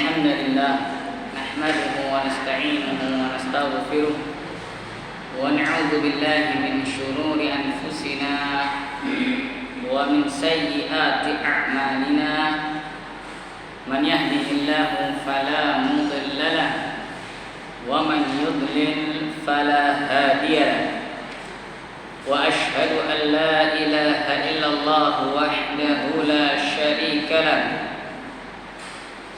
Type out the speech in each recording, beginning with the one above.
الحمد لله نحمده ونستعينه ونستغفره ونعوذ بالله من شرور أنفسنا ومن سيئات أعمالنا من يهده الله فلا مضل له ومن يضلل فلا هادي له وأشهد أن لا إله إلا الله وحده لا شريك له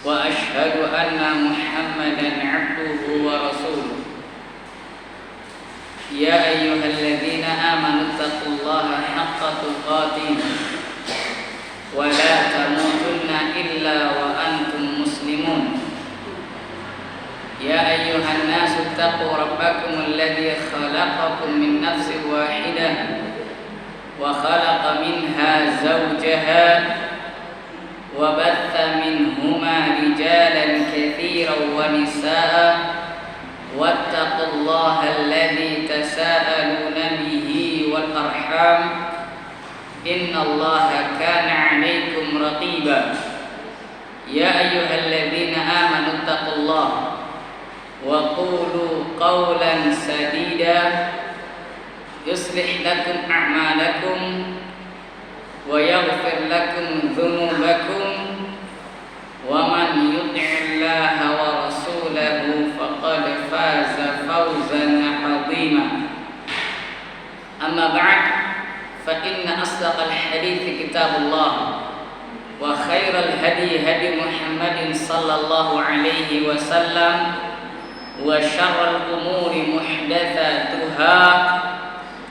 وأشهد أن محمدا عبده ورسوله يا أيها الذين آمنوا اتقوا الله حق تقاته ولا تموتن إلا وأنتم مسلمون يا أيها الناس اتقوا ربكم الذي خلقكم من نفس واحدة وخلق منها زوجها وبث منهما رجالا كثيرا ونساء واتقوا الله الذي تساءلون به والأرحام إن الله كان عليكم رقيبا يا أيها الذين آمنوا اتقوا الله وقولوا قولا سديدا يصلح لكم أعمالكم ويغفر لكم ذنوبكم ومن يطع الله ورسوله فقد فاز فوزا عظيما أما بعد فإن أصدق الحديث كتاب الله وخير الهدي هدي محمد صلى الله عليه وسلم وشر الأمور محدثاتها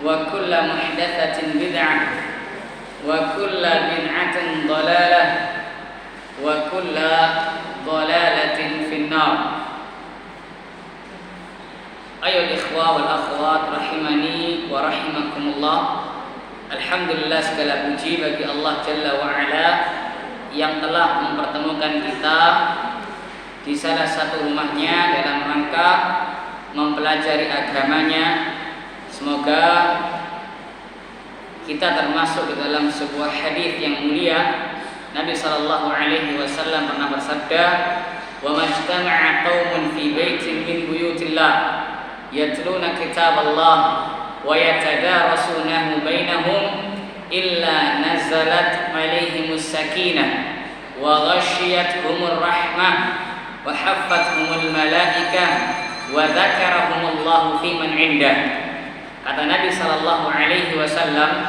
وكل محدثة بدعة وكل بدعة ضلالة وكل ضلالة في النار. أيها الإخوة والأخوات rahimani wa rahimakumullah. Alhamdulillah, segala puji bagi Allah Jalla wa Ala yang telah mempertemukan kita di salah satu rumahnya dalam rangka mempelajari agamanya. Semoga kita termasuk di dalam sebuah hadis yang mulia. Nabi sallallahu alaihi wasallam pernah bersabda, "Wa majtama'a qaumun fi baitin min buyutillah yatluna kitaballah wa yatadarasunahu bainahum illa nazalat alaihimus sakinah wa ghashiyatuhumur rahmah wa haffathumul malaikah wa dzakarahumullahu fi man 'indah." Kata Nabi sallallahu alaihi wasallam,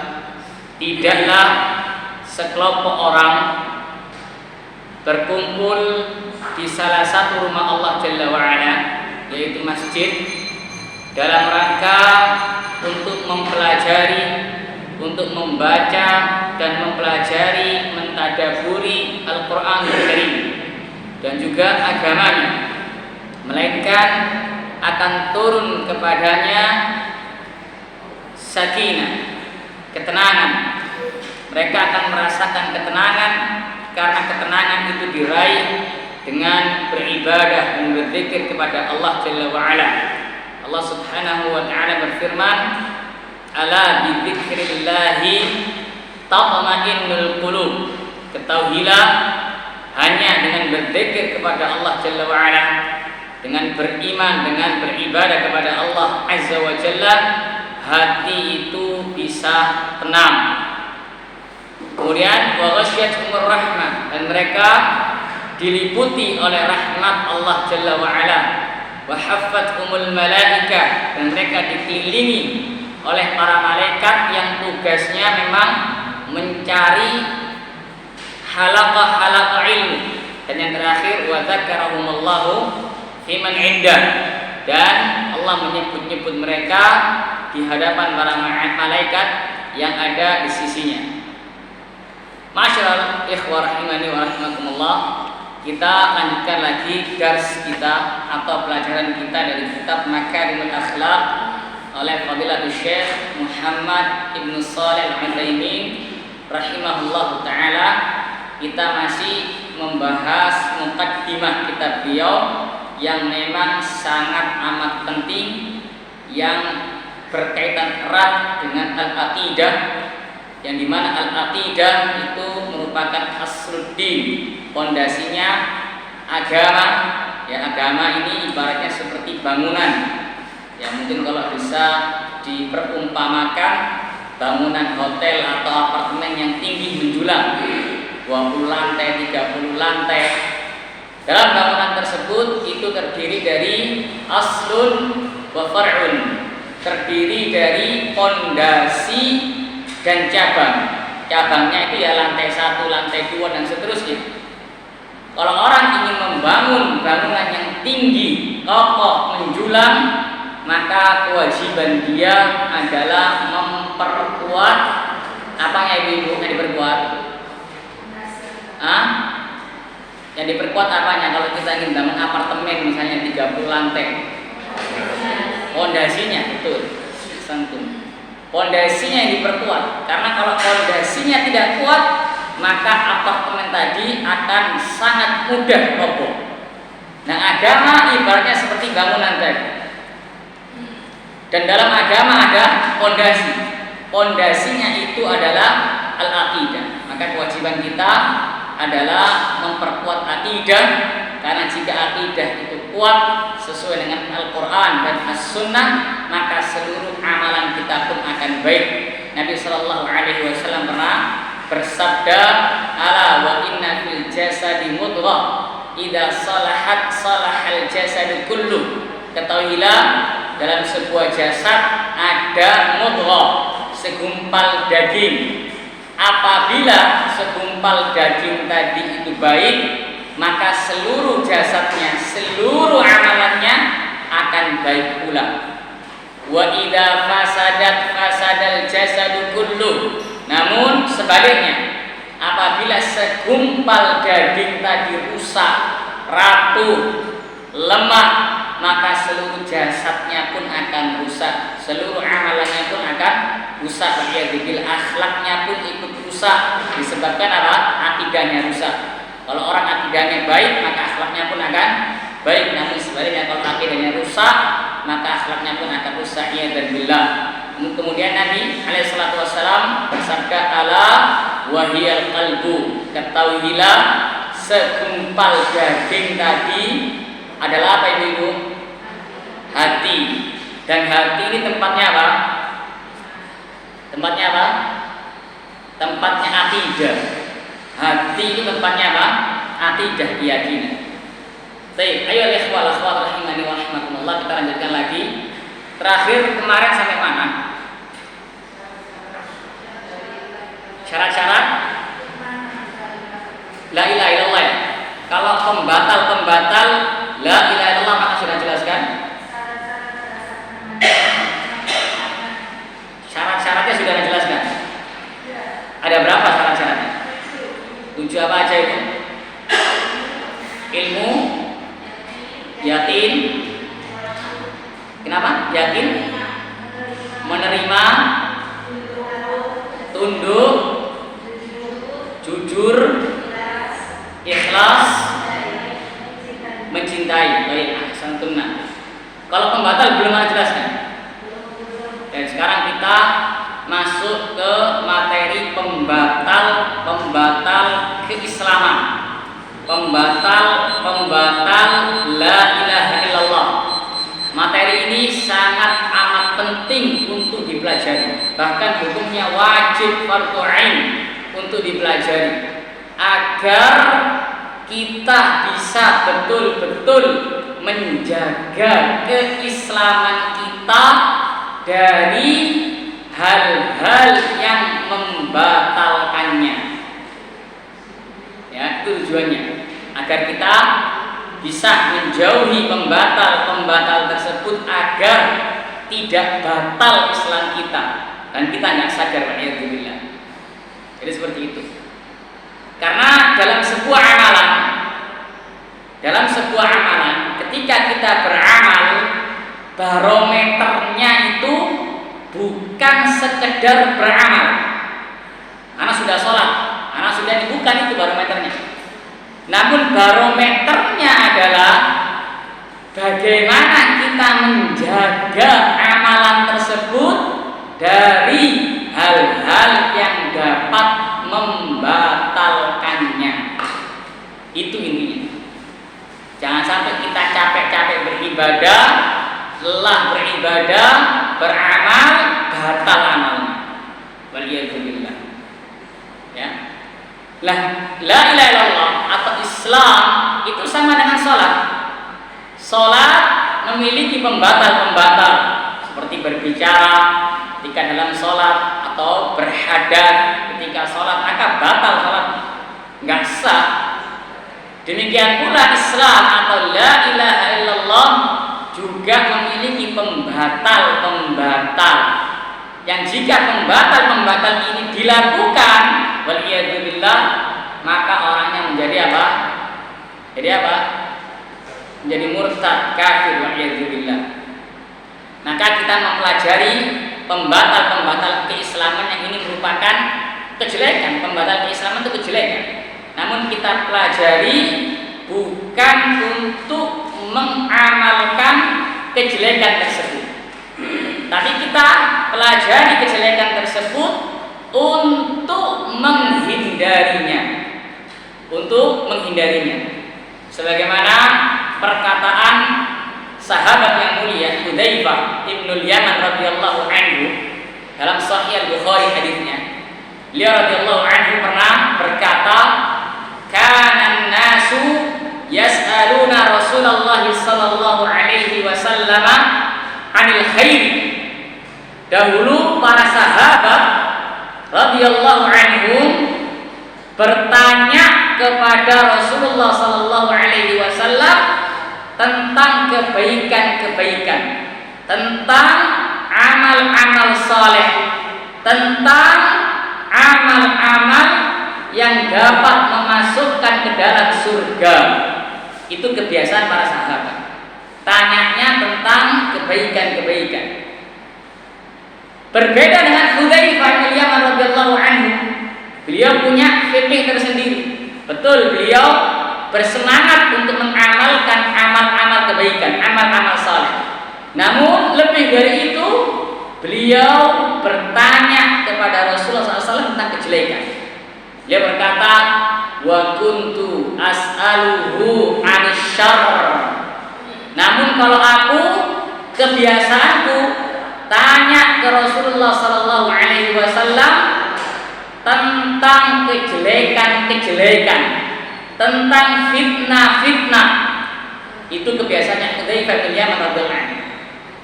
tidaklah sekelompok orang berkumpul di salah satu rumah Allah Jalla wa'ala, yaitu masjid, dalam rangka untuk mempelajari, untuk membaca dan mempelajari, mentadaburi Al-Quran Al-Karim dan juga agamanya, melainkan akan turun kepadanya sakinah, ketenangan. Mereka akan merasakan ketenangan karena ketenangan itu diraih dengan beribadah dan berzikir kepada Allah Jalla wa Ala. Allah Subhanahu wa taala berfirman, "Ala bi dzikrillahi tatma'innul qulub." Ketahuilah, hanya dengan berzikir kepada Allah Jalla wa Ala, dengan beriman, dengan beribadah kepada Allah Azza wa Jalla, hati itu bisa tenang. Kemudian wa ghasyiyatuhumur rahmah, dan mereka diliputi oleh rahmat Allah Jalla wa Ala. Wa haffathumul malaikah, dan mereka dikelilingi oleh para malaikat yang tugasnya memang mencari halaqah ilmu. Dan yang terakhir wa dzakarahumullahu fi man 'indah, dan Allah menyebut-nyebut mereka di hadapan para malaikat yang ada di sisinya. Masyaallah, ikhwah rahimani wa rahimakumullah. Kita lanjutkan lagi dars kita atau pelajaran kita dari kitab Makarimul Akhlaq oleh Fadilatul Syekh Muhammad Ibnu Shalih Al-Utsaimin rahimahullahu taala. Kita masih membahas muqaddimah kitab beliau yang memang sangat amat penting, yang berkaitan erat dengan al-aqidah, yang dimana al-aqidah itu merupakan asluddin, pondasinya agama, ya agama ini ibaratnya seperti bangunan. Ya mungkin kalau bisa diperumpamakan bangunan hotel atau apartemen yang tinggi menjulang 20 lantai, 30 lantai. Dalam bangunan tersebut itu terdiri dari aslun wa far'un, terdiri dari pondasi dan cabang. Cabangnya itu ya lantai 1, lantai 2 dan seterusnya. Kalau orang ingin membangun bangunan yang tinggi, kokoh, menjulang, maka kewajiban dia adalah memperkuat apanya ibu-ibu yang diperkuat? Yang diperkuat apanya? Kalau kita ingin bangun apartemen misalnya 30 lantai, pondasinya, betul, santun. Pondasinya yang diperkuat, karena kalau pondasinya tidak kuat, maka apartemen tadi akan sangat mudah roboh. Nah, agama ibaratnya seperti bangunan tadi. Dan dalam agama ada pondasi. Pondasinya itu adalah al-aqidah. Maka kewajiban kita adalah memperkuat aqidah, karena jika aqidah itu kuat sesuai dengan Al-Quran dan As-Sunnah, maka seluruh amalan kita pun akan baik. Nabi Shallallahu Alaihi Wasallam pernah bersabda, ala wa inna fil jasadi mudghah idza salahat salahal jasadu kullu. Ketahuilah dalam sebuah jasad ada mudghah, segumpal daging. Apabila segumpal daging tadi itu baik, maka seluruh jasadnya, seluruh amalannya akan baik pula. Wa idza fasadat fasadal jasadu kullu. Namun sebaliknya, apabila segumpal daging tadi rusak, rapuh, lemah, maka seluruh jasadnya pun akan rusak, seluruh amalannya pun akan rusak. Waliyadzubillah, akhlaknya pun ikut rusak, disebabkan apa? Akidahnya rusak. Kalau orang akidahnya baik, maka akhlaknya pun akan baik. Namun sebaliknya, kalau akidahnya rusak, maka akhlaknya pun akan rusak. Ya dan billah. Kemudian Nabi alaihissalatu wassalam bersabda, ala wahiyal qalbu. Ketahuilah segumpal daging tadi adalah apa ibu-ibu? Hati. Dan hati ini tempatnya apa? Tempatnya apa? Tempatnya akidah. Hati itu tempatnya apa? Akidah, keyakinan. Baik, ayo ikhwal akhwat rahimani wa rahimakumullah, kita lanjutkan lagi. Terakhir kemarin sampai mana? Syarat-syarat la ilaha illallah ya. Kalau pembatal la ilaha illallah maka sudah jelaskan. Syarat-syaratnya sudah dijelaskan. Ada berapa syarat-syaratnya? 7 apa aja itu? Ilmu, yakin. Kenapa? Yakin, menerima, tunduk, jujur, ikhlas, mencintai. Baik, santuna. Kalau pembatal belum ada jelaskan. Dan sekarang kita masuk ke materi pembatal keislaman. Pembatal la ilaha illallah. Materi ini sangat amat penting untuk dipelajari. Bahkan hukumnya wajib fardhu ain untuk dipelajari agar kita bisa betul-betul menjaga keislaman kita dari hal-hal yang membatalkannya. Ya, itu tujuannya, agar kita bisa menjauhi pembatal tersebut agar tidak batal Islam kita dan kita nggak sadar. Alhamdulillah. Jadi seperti itu. Karena dalam sebuah amalan, ketika kita beramal, barometernya itu bukan sekedar beramal. Anak sudah sholat, anak sudah bukan itu barometernya. Namun barometernya adalah bagaimana kita menjaga amalan tersebut dari hal-hal yang dapat membatalkannya. Itu intinya. beribadah, beramal, batal amalnya. Waliyadzubillah. Ya. Lah, la ilaha illallah atau Islam itu sama dengan sholat. Sholat memiliki pembatal-pembatal seperti berbicara ketika dalam sholat atau berhadas ketika sholat, maka batal sholat, nggak sah. Demikian pula Islam atau la ilaha illallah juga memiliki pembatal-pembatal yang jika pembatal-pembatal ini dilakukan waliyadzubillah, maka orangnya menjadi apa? Jadi apa? Menjadi murtad, kafir, waliyadzubillah. Maka kita mempelajari pembatal-pembatal keislaman yang ini merupakan kejelekan. Pembatal keislaman itu kejelekan. Namun kita pelajari bukan untuk mengamalkan kejelekan tersebut, tapi kita pelajari kejelekan tersebut untuk menghindarinya. Untuk menghindarinya. Sebagaimana perkataan sahabat yang mulia Hudzaifah ibnul Yaman radhiyallahu anhu dalam Sahih Al-Bukhari hadisnya. Beliau radhiyallahu anhu pernah berkata, "Kana an-nasu yas'aluna Rasulullah sallallahu alaihi wasallam 'anil khair." Dahulu para sahabat radhiyallahu anhum bertanya kepada Rasulullah sallallahu alaihi wasallam tentang kebaikan-kebaikan, tentang amal-amal saleh, tentang amal-amal yang dapat memasukkan ke dalam surga. Itu kebiasaan para sahabat. Tanyanya tentang kebaikan-kebaikan. Berbeda dengan Hudzaifah bin Yaman radhiyallahu anhu. Beliau punya fikih tersendiri. Betul, beliau bersemangat untuk mengamalkan amal-amal kebaikan, amal-amal saleh. Namun lebih dari itu, beliau bertanya kepada Rasulullah SAW tentang kejelekan. Dia berkata, wa kuntu as'aluhu 'anil syarr. Namun kalau aku, kebiasaanku tanya ke Rasulullah SAW tentang kejelekan-kejelekan, tentang fitnah-fitnah. Itu kebiasaannya Hudzaifah bin Yaman radhiyallahu anhu.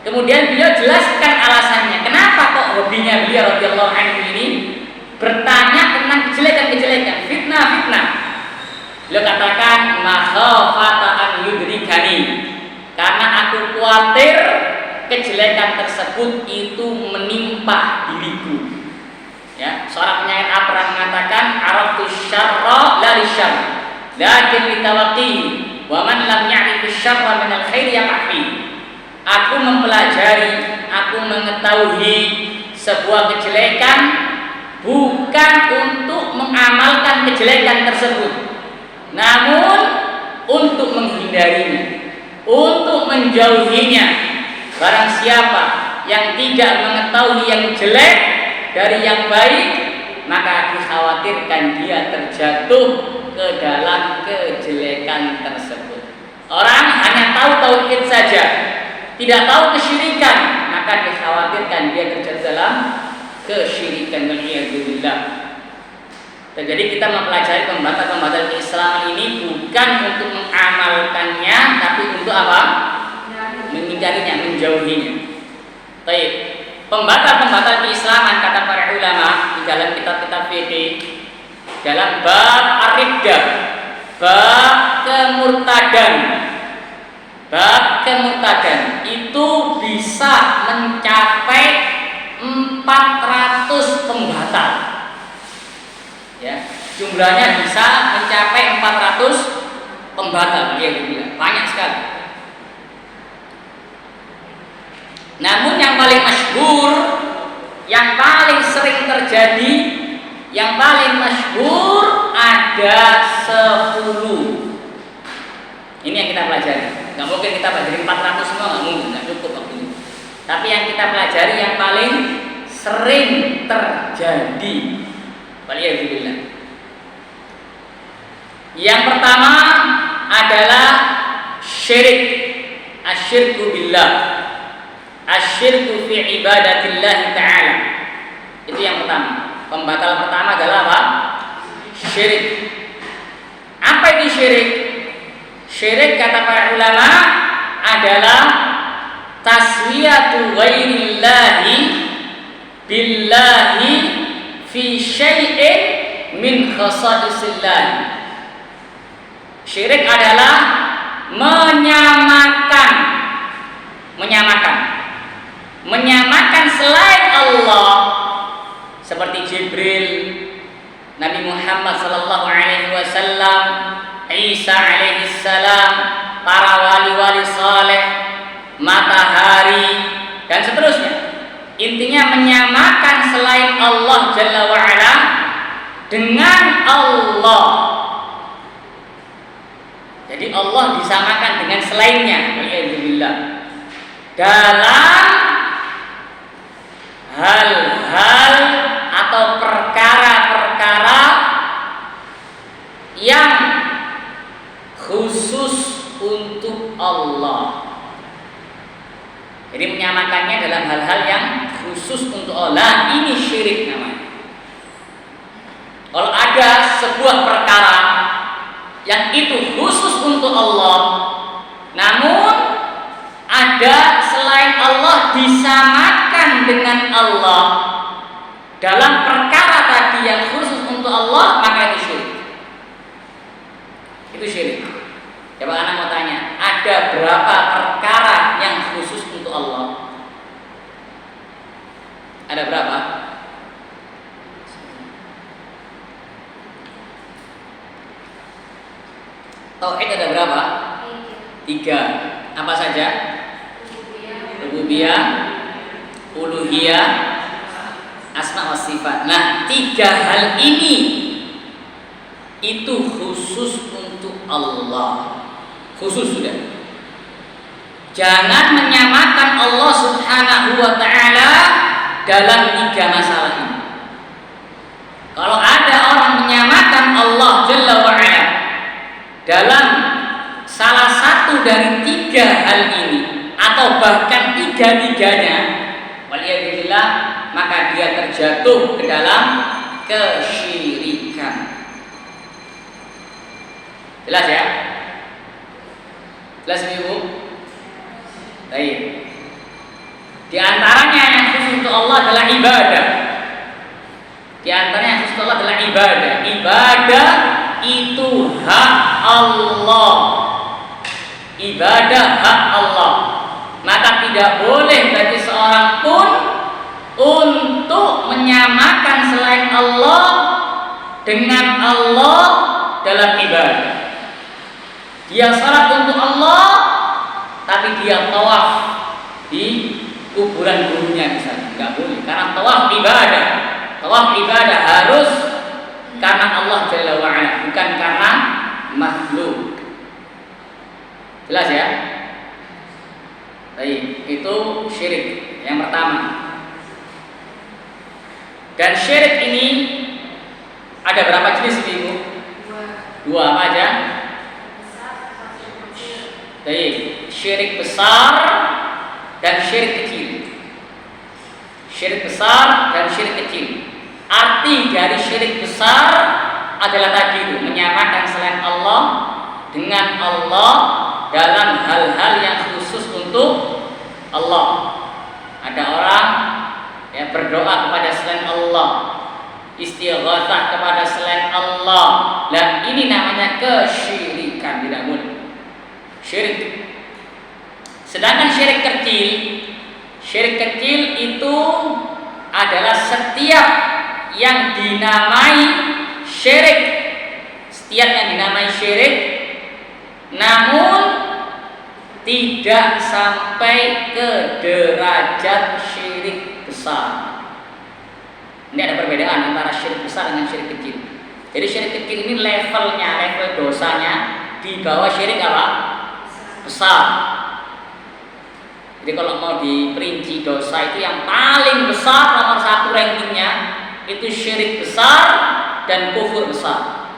Kemudian beliau jelaskan alasannya, kenapa kok hobinya beliau radhiyallahu anhu ini bertanya tentang kejelekan-kejelekan, fitnah-fitnah. Beliau katakan, makhafata an yudrikani, karena aku khawatir kejelekan tersebut itu menimpa diriku. Ya, seorang penyair pernah mengatakan, araftu syarra la lisyarr, lakin litawaqi, wa man lam ya'rif syarra min al-khair yaqfi. Aku mempelajari, aku mengetahui sebuah kejelekan bukan untuk mengamalkan kejelekan tersebut, namun untuk menghindarinya, untuk menjauhinya. Barang siapa yang tidak mengetahui yang jelek dari yang baik, maka dikhawatirkan dia terjatuh ke dalam kejelekan tersebut. Orang hanya tahu tauhid saja, tidak tahu kesyirikan, maka dikhawatirkan dia terjatuh dalam kesyirikan. Waliyadzubillah. Jadi kita mempelajari pembatal-pembatal keislaman ini bukan untuk mengamalkannya, tapi untuk apa? Menghindarinya, menjauhinya. Baik. Pembatal-pembatal keislaman kata para ulama di dalam kitab-kitab fikih dalam bab ar-riddah, bab kemurtadan. Bab kemurtadan itu bisa mencapai 400 pembatal. Ya, jumlahnya bisa mencapai 400 pembatal. Dia bilang banyak sekali. Namun yang paling masyhur, yang paling sering terjadi, yang paling masyhur ada 10. Ini yang kita pelajari. Nggak mungkin kita pelajari 400 semua, nggak mungkin, nggak cukup waktu ini. Tapi yang kita pelajari yang paling sering terjadi. Waliyadzubillah. Yang pertama adalah syirik, asyirku billah. asyirku fi ibadatillah ta'ala. Itu yang pertama. Pembatal pertama adalah apa? Syirik. Apa itu syirik? Syirik kata para ulama adalah taswiyatu ghairillahi billahi fi syai'in min khasa'isillah. Syirik adalah menyamakan selain Allah, seperti Jibril, Nabi Muhammad sallallahu alaihi wasallam, Isa alaihi salam, para wali-wali saleh, matahari dan seterusnya. Intinya menyamakan selain Allah Jalla wa ala dengan Allah. Jadi Allah disamakan dengan selainnya, waliyadzubillah, dalam hal-hal atau perkara-perkara yang khusus untuk Allah. Jadi menyamakannya dalam hal-hal yang khusus untuk Allah. Ini syirik namanya. Kalau ada sebuah perkara yang itu khusus untuk Allah, namun ada selain Allah disamakan dengan Allah dalam perkara tadi yang khusus untuk Allah, maka itu syirik. Itu syirik. Coba anak mau tanya, ada berapa perkara yang khusus untuk Allah? Ada berapa? Tauhid ada berapa? 3. Apa saja? Rububiyah, uluhiyah, asma wa sifat. Nah, 3 hal ini itu khusus untuk Allah. Khusus sudah. Jangan menyamakan Allah Subhanahu wa ta'ala dalam 3 masalah ini. Kalau ada orang menyamakan Allah Jalla wa ala dalam salah satu dari 3 hal ini, atau bahkan 3-tiganya, waliyadzubillah, maka dia terjatuh ke dalam kesyirikan. Jelas ya? Jelas Ibu? Baik. Di antaranya yang khusus untuk Allah adalah ibadah. Di antaranya yang khusus untuk Allah adalah ibadah. Ibadah itu hak Allah. Ibadah hak Allah. Maka tidak boleh bagi seorang pun untuk menyamakan selain Allah dengan Allah dalam ibadah. Dia salat untuk Allah, tapi dia tawaf di kuburan gurunya misalnya, nggak boleh. Karena tawaf ibadah. Tawaf ibadah harus karena Allah Jalla wa ala, bukan karena makhluk. Jelas ya? Baik, itu syirik yang pertama. Dan syirik ini ada berapa jenis Ibu? 2 apa aja? Baik, syirik besar dan syirik kecil. Syirik besar dan syirik kecil. Arti dari syirik besar adalah tadi itu, menyamakan selain Allah dengan Allah dalam hal-hal yang khusus untuk Allah. Ada orang yang berdoa kepada selain Allah, istighatsah kepada selain Allah, dan ini namanya kesyirikan, tidak boleh. Syirik. Sedangkan syirik kecil itu adalah setiap yang dinamai syirik, namun tidak sampai ke derajat syirik besar. Ini ada perbedaan antara syirik besar dengan syirik kecil. Jadi syirik kecil ini level dosanya di bawah syirik apa? Besar. Jadi kalau mau diperinci dosa itu yang paling besar, nomor 1 rankingnya itu syirik besar dan kufur besar.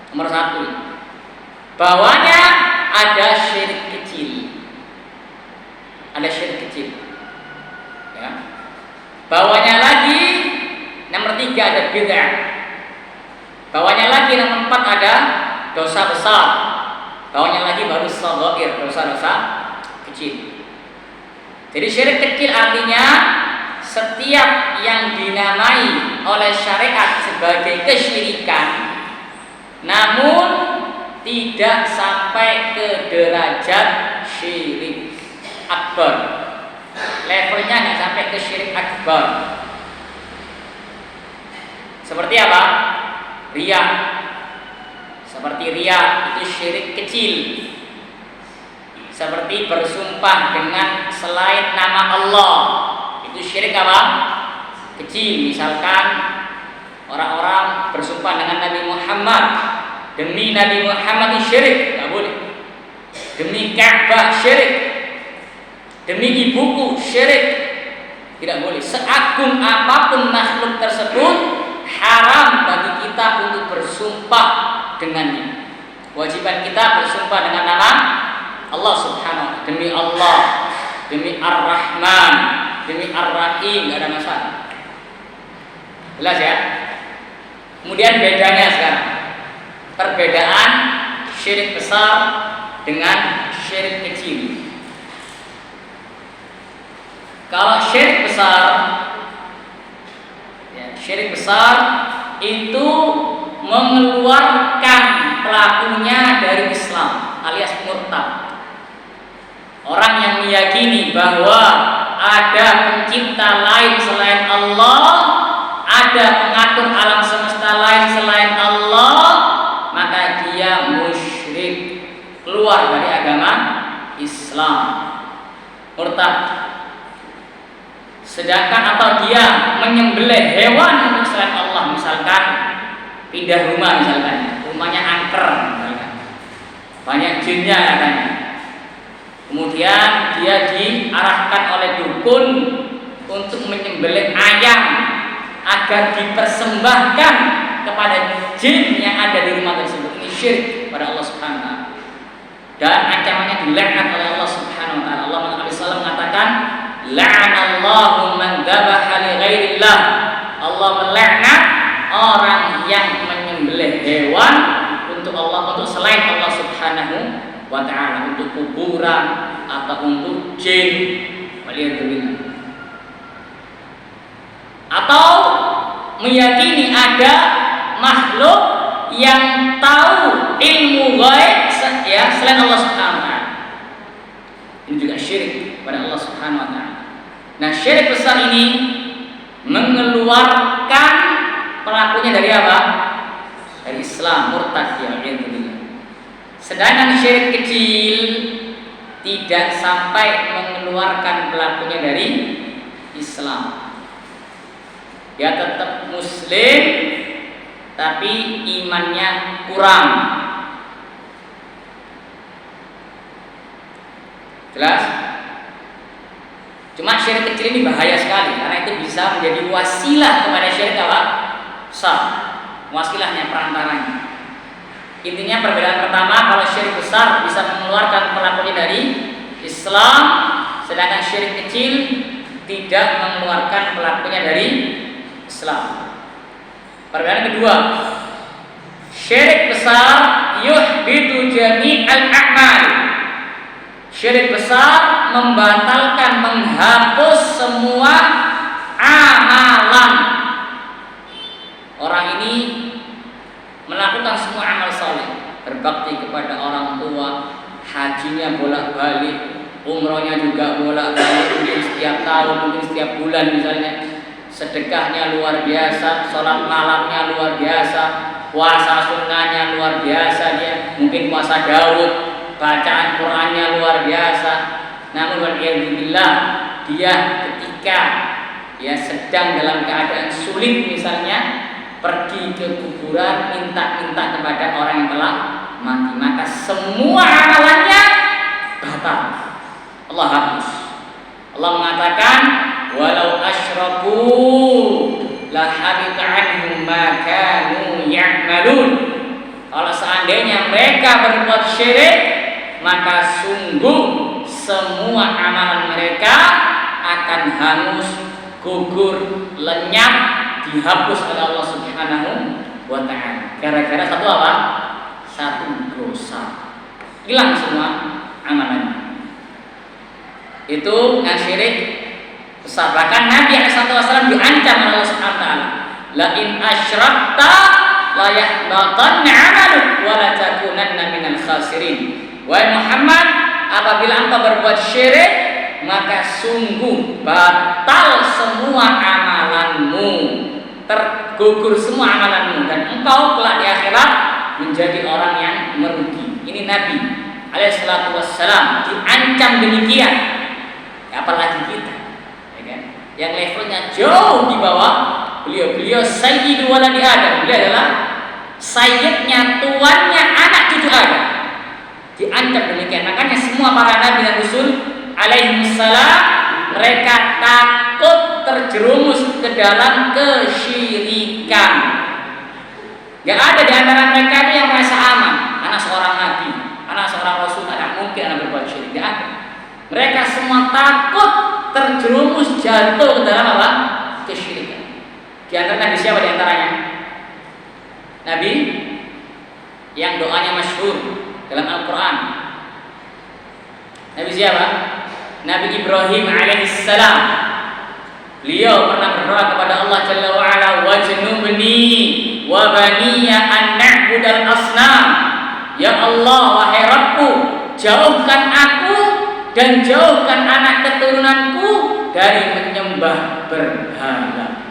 Nomor 1. Bawahnya ada syirik kecil. Bawahnya lagi nomor 3 ada bid'ah. Bawahnya lagi nomor 4 ada dosa besar. Bawahnya lagi baru shaghair, dosa-dosa kecil. Jadi syirik kecil artinya setiap yang dinamai oleh syariat sebagai kesyirikan, namun tidak sampai ke derajat syirik akbar. Levelnya nggak sampai ke syirik akbar. Seperti apa? Riya. Seperti riya itu syirik kecil. Seperti bersumpah dengan selain nama Allah, itu syirik apa? Kecil. Misalkan orang-orang bersumpah dengan Nabi Muhammad, demi Nabi Muhammad itu syirik, nggak boleh. Demi Ka'bah syirik, demi ibuku syirik, tidak boleh. Seagung apapun makhluk tersebut, haram bagi kita untuk bersumpah dengannya. Kewajiban kita bersumpah dengan nama Allah subhanahu wa ta'ala. Demi Allah, demi Ar-Rahman, demi Ar-Rahim, nggak ada masalah. Jelas ya? Kemudian bedanya sekarang, perbedaan syirik besar dengan syirik kecil. Kalau syirik besar, ya, syirik besar itu mengeluarkan pelakunya dari Islam alias murtad. Orang yang meyakini bahwa ada pencipta lain selain Allah, ada pengatur alam semesta lain selain Allah, maka dia musyrik, keluar dari agama Islam, murtad. Sedangkan atau dia menyembelih hewan untuk selain Allah, misalkan pindah rumah, misalkan rumahnya angker, misalkan banyak jinnya katanya, kemudian dia diarahkan oleh dukun untuk menyembelih ayam agar dipersembahkan kepada jin yang ada di rumah tersebut. Ini syirik pada Allah Subhanahu wa ta'ala. Dan ancamannya dilaknat oleh Allah Subhanahu wa ta'ala. Allah SAW mengatakan, la'anallahu man dzabaha li ghairillah. Allah melaknat orang yang menyembelih hewan untuk Allah, untuk selain Allah Subhanahu wa ta'ala, untuk kuburan atau untuk jin, waliyadzubillah. Atau meyakini ada makhluk yang tahu ilmu ghaib ya selain Allah Subhanahu wa ta'ala. Ini juga syirik pada Allah Subhanahu wa ta'ala. Nah, syirik besar ini mengeluarkan pelakunya dari apa? Dari Islam, murtad ya, waliyadzubillah. Sedangkan syirik kecil tidak sampai mengeluarkan pelakunya dari Islam. Dia tetap muslim, tapi imannya kurang. Jelas? Cuma syirik kecil ini bahaya sekali, karena itu bisa menjadi wasilah kepada syirik apa? Besar. Wasilahnya, perantaranya. Intinya perbedaan pertama, kalau syirik besar bisa mengeluarkan pelakunya dari Islam, sedangkan syirik kecil tidak mengeluarkan pelakunya dari Islam. Perbedaan kedua, syirik besar yuhbitu jami'al a'mal. Syirik besar membatalkan, menghapus semua amalan. Orang ini melakukan semua amal saleh, berbakti kepada orang tua, hajinya bolak-balik, umrohnya juga bolak-balik, mungkin setiap tahun, mungkin setiap bulan misalnya. Sedekahnya luar biasa, sholat malamnya luar biasa, puasa sunnahnya luar biasa, dia mungkin puasa Daud, bacaan Qur'annya luar biasa. Namun waliyadzubillah, dia ketika ya sedang dalam keadaan sulit misalnya, pergi ke kuburan minta-minta kepada orang yang telah mati, maka semua amalannya batal, Allah hapus. Allah mengatakan, walau asyraku la habita anhum ma kanu ya'malun. Kalau seandainya mereka berbuat syirik, maka sungguh semua amalan mereka akan hangus, gugur, lenyap, dihapus oleh Allah Subhanahu wa ta'ala. Gara-gara satu apa? Satu dosa. Hilang semua amalannya. Itu yang syirik besar. Bahkan Nabi SAW diancam oleh Allah Subhanahu wa ta'ala. La in asyrakta la yahbatanna 'amaluk wa la takunanna minal khasirin. Wahai Muhammad, apabila engkau berbuat syirik, maka sungguh batal semua amalanmu, tergugur semua amalanmu, dan engkau kelak di akhirat menjadi orang yang merugi. Ini Nabi alaihissalatu wassalam diancam demikian. Apalagi kita, ya kan? Yang levelnya jauh di bawah beliau sayyidu waladi Adam. Beliau adalah sayyidnya, tuannya anak cucu Adam. Diancam demikian. Makanya semua para nabi dan rasul alaihissalam mereka takut terjerumus ke dalam kesyirikan. Gak ada di antara mereka yang merasa aman. Anak seorang nabi, anak seorang rasul, anak mungkin anak berbuat syirik. Gak ada. Mereka semua takut terjerumus jatuh ke dalam apa? Kesyirikan. Di antara nabi siapa di antaranya? Nabi yang doanya masyhur dalam Al-Quran. Nabi siapa? Nabi Ibrahim alaihissalam. Beliau pernah berdoa kepada Allah Jalla wa'ala, wajnubni wa baniya an na'budal asnam. Ya Allah, wahai Rabbku, jauhkan aku dan jauhkan anak keturunanku dari menyembah berhala.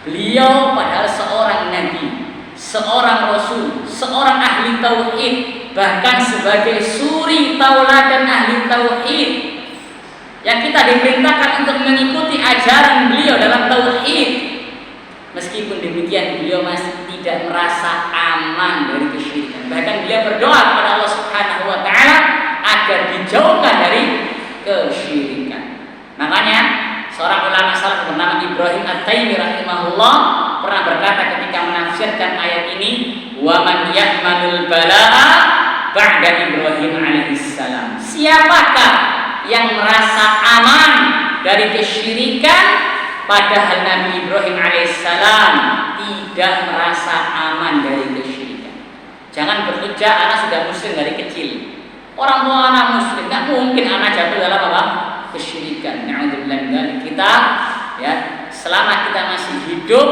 Beliau padahal seorang nabi, seorang rasul, seorang ahli tauhid, bahkan sebagai suri tauladan ahli tauhid, yang kita diperintahkan untuk mengikuti ajaran beliau dalam tauhid. Meskipun demikian, beliau masih tidak merasa aman dari kesyirikan. Bahkan beliau berdoa kepada Allah Subhanahu wa ta'ala agar dijauhkan dari kesyirikan. Makanya seorang ulama salaf bernama Ibrahim At-Taimi rahimahullah pernah berkata ketika menafsirkan ayat ini, wa man ya'manul balaa ba'da Ibrahim alaihissalam. Siapakah yang merasa aman dari kesyirikan, padahal Nabi Ibrahim alaihissalam tidak merasa aman dari kesyirikan. Jangan berhujjah anak sudah muslim dari kecil. Orang tua anak muslim, tidak mungkin anak jatuh dalam apa? Kesyirikan. Na'udzubillah min dzalik. Kita ya, selama kita masih hidup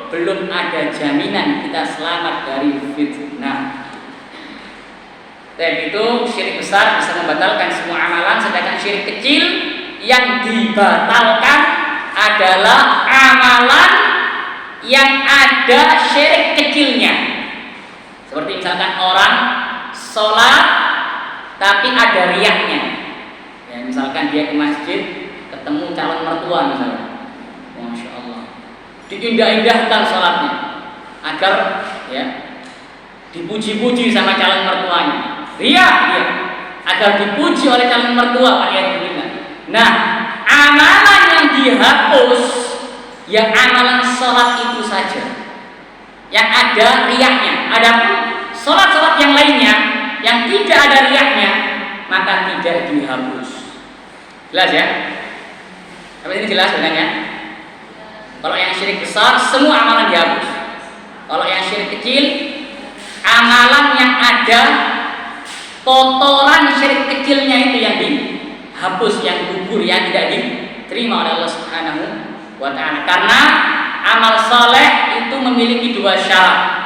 belum ada jaminan kita selamat dari fitnah. Dan itu syirik besar bisa membatalkan semua amalan, sedangkan syirik kecil yang dibatalkan adalah amalan yang ada syirik kecilnya. Seperti misalkan orang sholat tapi ada riyaknya. Ya, misalkan dia ke masjid ketemu calon mertua misalnya, Masya Allah, diindah-indahkan sholatnya agar ya dipuji-puji sama calon mertuanya. Riya dia agar dipuji oleh calon mertua. Nah, amalan yang dihapus yang amalan sholat itu saja yang ada riyaknya. Adapun sholat-sholat yang lainnya yang tidak ada riyaknya maka tidak dihapus. Jelas ya? Tapi ini jelas sebenarnya. Kalau yang syirik besar semua amalan dihapus. Kalau yang syirik kecil amalan yang ada kotoran syirik kecilnya itu yang dihapus, yang gugur, yang tidak diterima oleh Allah Subhanahu wa ta'ala. Karena amal soleh itu memiliki dua syarat.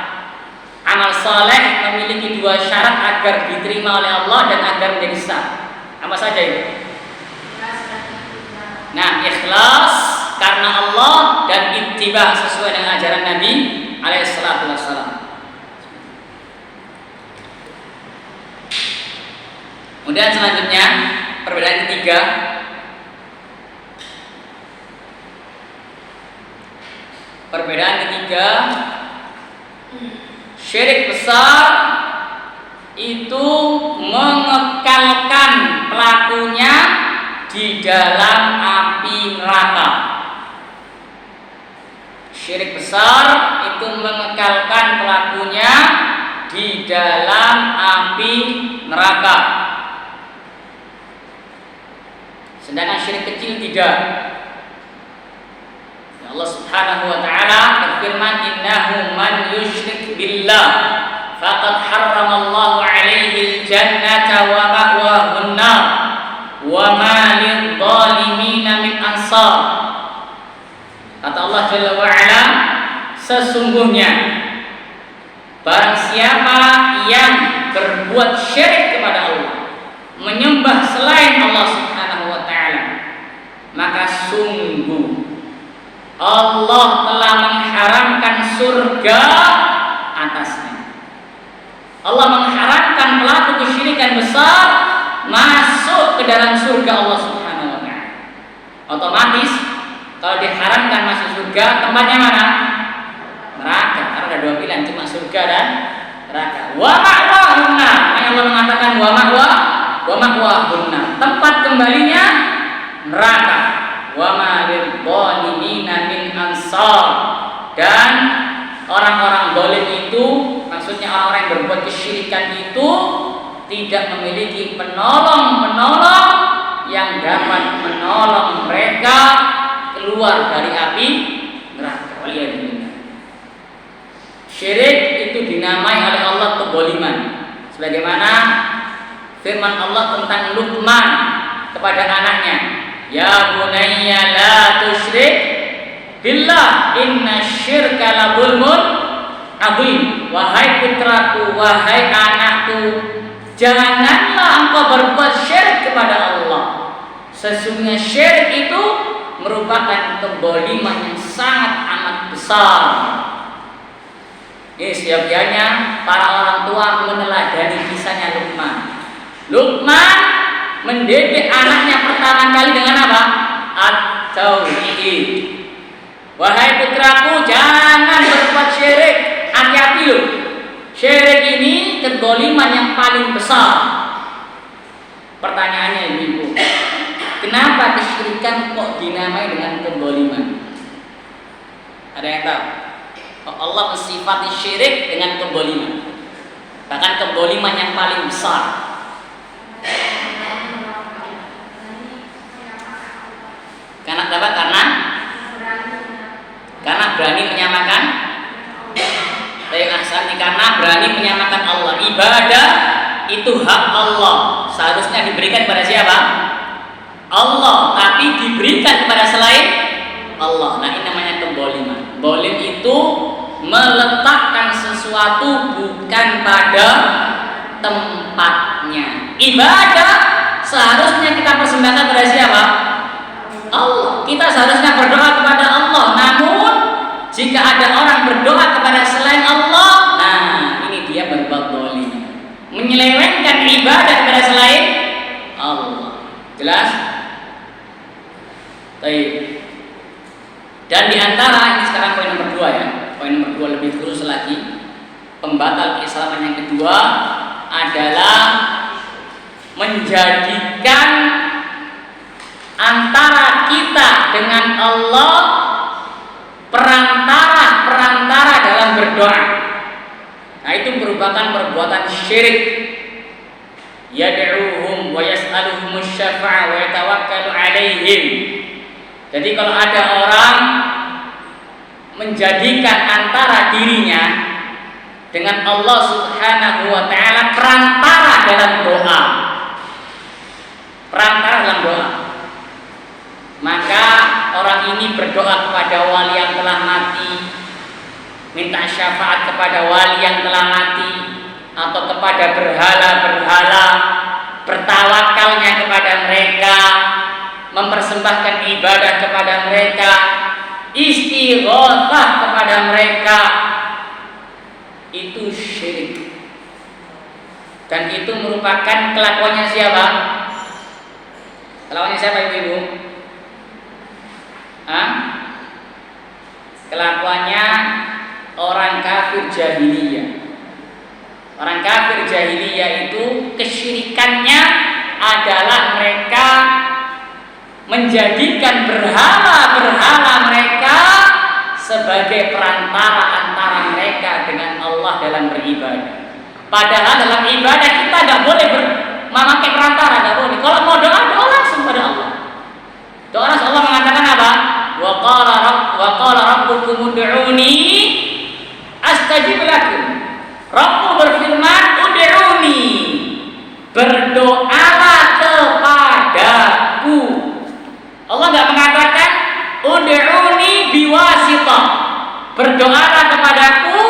Amal soleh memiliki dua syarat agar diterima oleh Allah dan agar menjadi sah. Apa saja itu? Nah, ikhlas karena Allah dan ittiba sesuai dengan ajaran Nabi alaihissalatu wassalam. Kemudian selanjutnya perbedaan ketiga, syirik besar itu mengekalkan pelakunya di dalam api neraka. Syirik besar itu mengekalkan pelakunya di dalam api neraka. Sedangkan syirik kecil tidak. Subhanahu wa taala berfirman, "Innahu man yusyrik billah faqad harramallahu 'alaihi al-jannata wa ma'wahu an-nar wa ma lidh-dhalimin min ansar." Kata Allah Jalla wa ala, sesungguhnya barang siapa yang berbuat syirik kepada Allah, menyembah selain Allah Subhanahu wa taala, maka sungguh Allah telah mengharamkan surga atasnya. Allah mengharamkan pelaku kesyirikan besar masuk ke dalam surga Allah Subhanahu wa taala. Otomatis kalau diharamkan masuk surga, tempatnya mana? Neraka. Karena ada dua pilihan, cuma surga dan neraka. Wa ma'wahunna. Allah mengatakan wa ma'wahunna. Tempat kembalinya neraka. Wa ma lidh-dhalimina min ansar. Dan orang-orang zalim itu, maksudnya orang-orang yang berbuat kesyirikan itu tidak memiliki penolong-penolong yang dapat menolong mereka keluar dari api neraka. Waliyadzubillah. Syirik itu dinamai oleh Allah kezaliman, sebagaimana firman Allah tentang Luqman kepada anaknya, "Ya bunayya la tusyrik billah innasyirka la dzulmun adzim." Wahai putraku, wahai anakku, janganlah engkau berbuat syirik kepada Allah. Sesungguhnya syirik itu merupakan kezaliman yang sangat amat besar. Ini seyogianya para orang tua meneladani kisahnya Luqman. Luqman mendidik anaknya pertama kali dengan apa? At-tauhid. Wahai putraku, jangan berbuat syirik. Hati-hati loh. Syirik ini kezaliman yang paling besar. Pertanyaannya ibu, kenapa kesyirikan kok dinamai dengan kezaliman? Ada yang tahu? Allah mensifati syirik dengan kezaliman, bahkan kezaliman yang paling besar. Karena apa? Karena berani menyamakan. Karena berani menyamakan Allah. Ibadah itu hak Allah, seharusnya diberikan kepada siapa? Allah, tapi diberikan kepada selain Allah. Nah, ini namanya kezaliman. Zalim itu meletakkan sesuatu bukan pada tempatnya. Ibadah seharusnya kita persembahkan kepada siapa? Allah. Kita seharusnya berdoa kepada Allah. Namun jika ada orang berdoa kepada selain Allah, nah ini dia berbuat zalim, menyelewengkan ibadah kepada selain Allah. Jelas? Baik. Dan diantara ini sekarang poin nomor 2 ya. Poin nomor 2 lebih khusus lagi. Pembatal keislaman yang kedua adalah menjadikan antara kita dengan Allah perantara dalam berdoa. Nah, itu merupakan perbuatan syirik. Yad'uhum wa yas'aluhumus syafa'a wa yatawakkalu 'alaihim. Jadi kalau ada orang menjadikan antara dirinya dengan Allah Subhanahu wa taala perantara dalam doa, maka orang ini berdoa kepada wali yang telah mati, minta syafaat kepada wali yang telah mati, atau kepada berhala-berhala, bertawakalnya kepada mereka, mempersembahkan ibadah kepada mereka, istighatsah kepada mereka. Itu syirik. Dan itu merupakan kelakuannya siapa? Kelakuannya siapa ibu-ibu? Kelakuannya orang kafir jahiliyah. Orang kafir jahiliyah itu kesyirikannya adalah mereka menjadikan berhala-berhala mereka sebagai perantara antara mereka dengan Allah dalam beribadah. Padahal dalam ibadah kita tidak boleh memakai perantara, tidak boleh. Kalau mau doa, doa langsung pada Allah. Doa Allah mengatakan apa? Wa qala rabbukum ud'uni astajib lakum. Rabbmu berfirman, ud'uni, berdoalah kepadaku. Allah enggak mengatakan ud'uni biwasitah, berdoalah kepadaku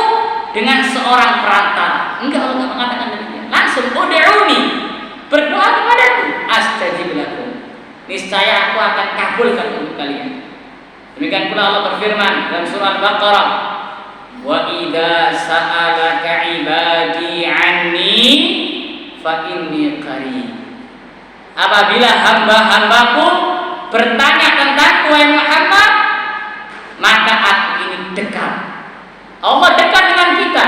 dengan seorang perantara. Enggak, Allah enggak mengatakan demikian. Langsung ud'uni, berdoa kepadaku, astajib lakum, niscaya aku akan kabulkan untuk kalian. Demikian pula Allah berfirman dalam surah Al-Baqarah, wa idza sa'alaka ibadi anni fa inni qarib. Apabila hamba-hambaku bertanya tentangku wahai Muhammad, maka aku ini dekat. Allah dekat dengan kita.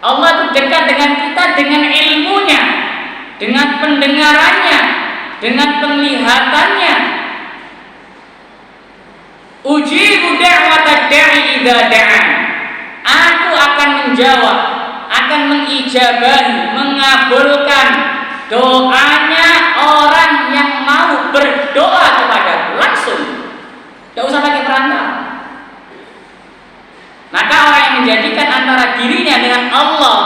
Allah itu dekat dengan kita dengan ilmunya, dengan pendengarannya, dengan penglihatannya. Ujibu da'watad da'i idza da'an. Aku akan menjawab, akan mengijabahi, mengabulkan doanya orang yang mau berdoa kepadaku langsung. Tidak usah pakai perantara. Maka orang yang menjadikan antara dirinya dengan Allah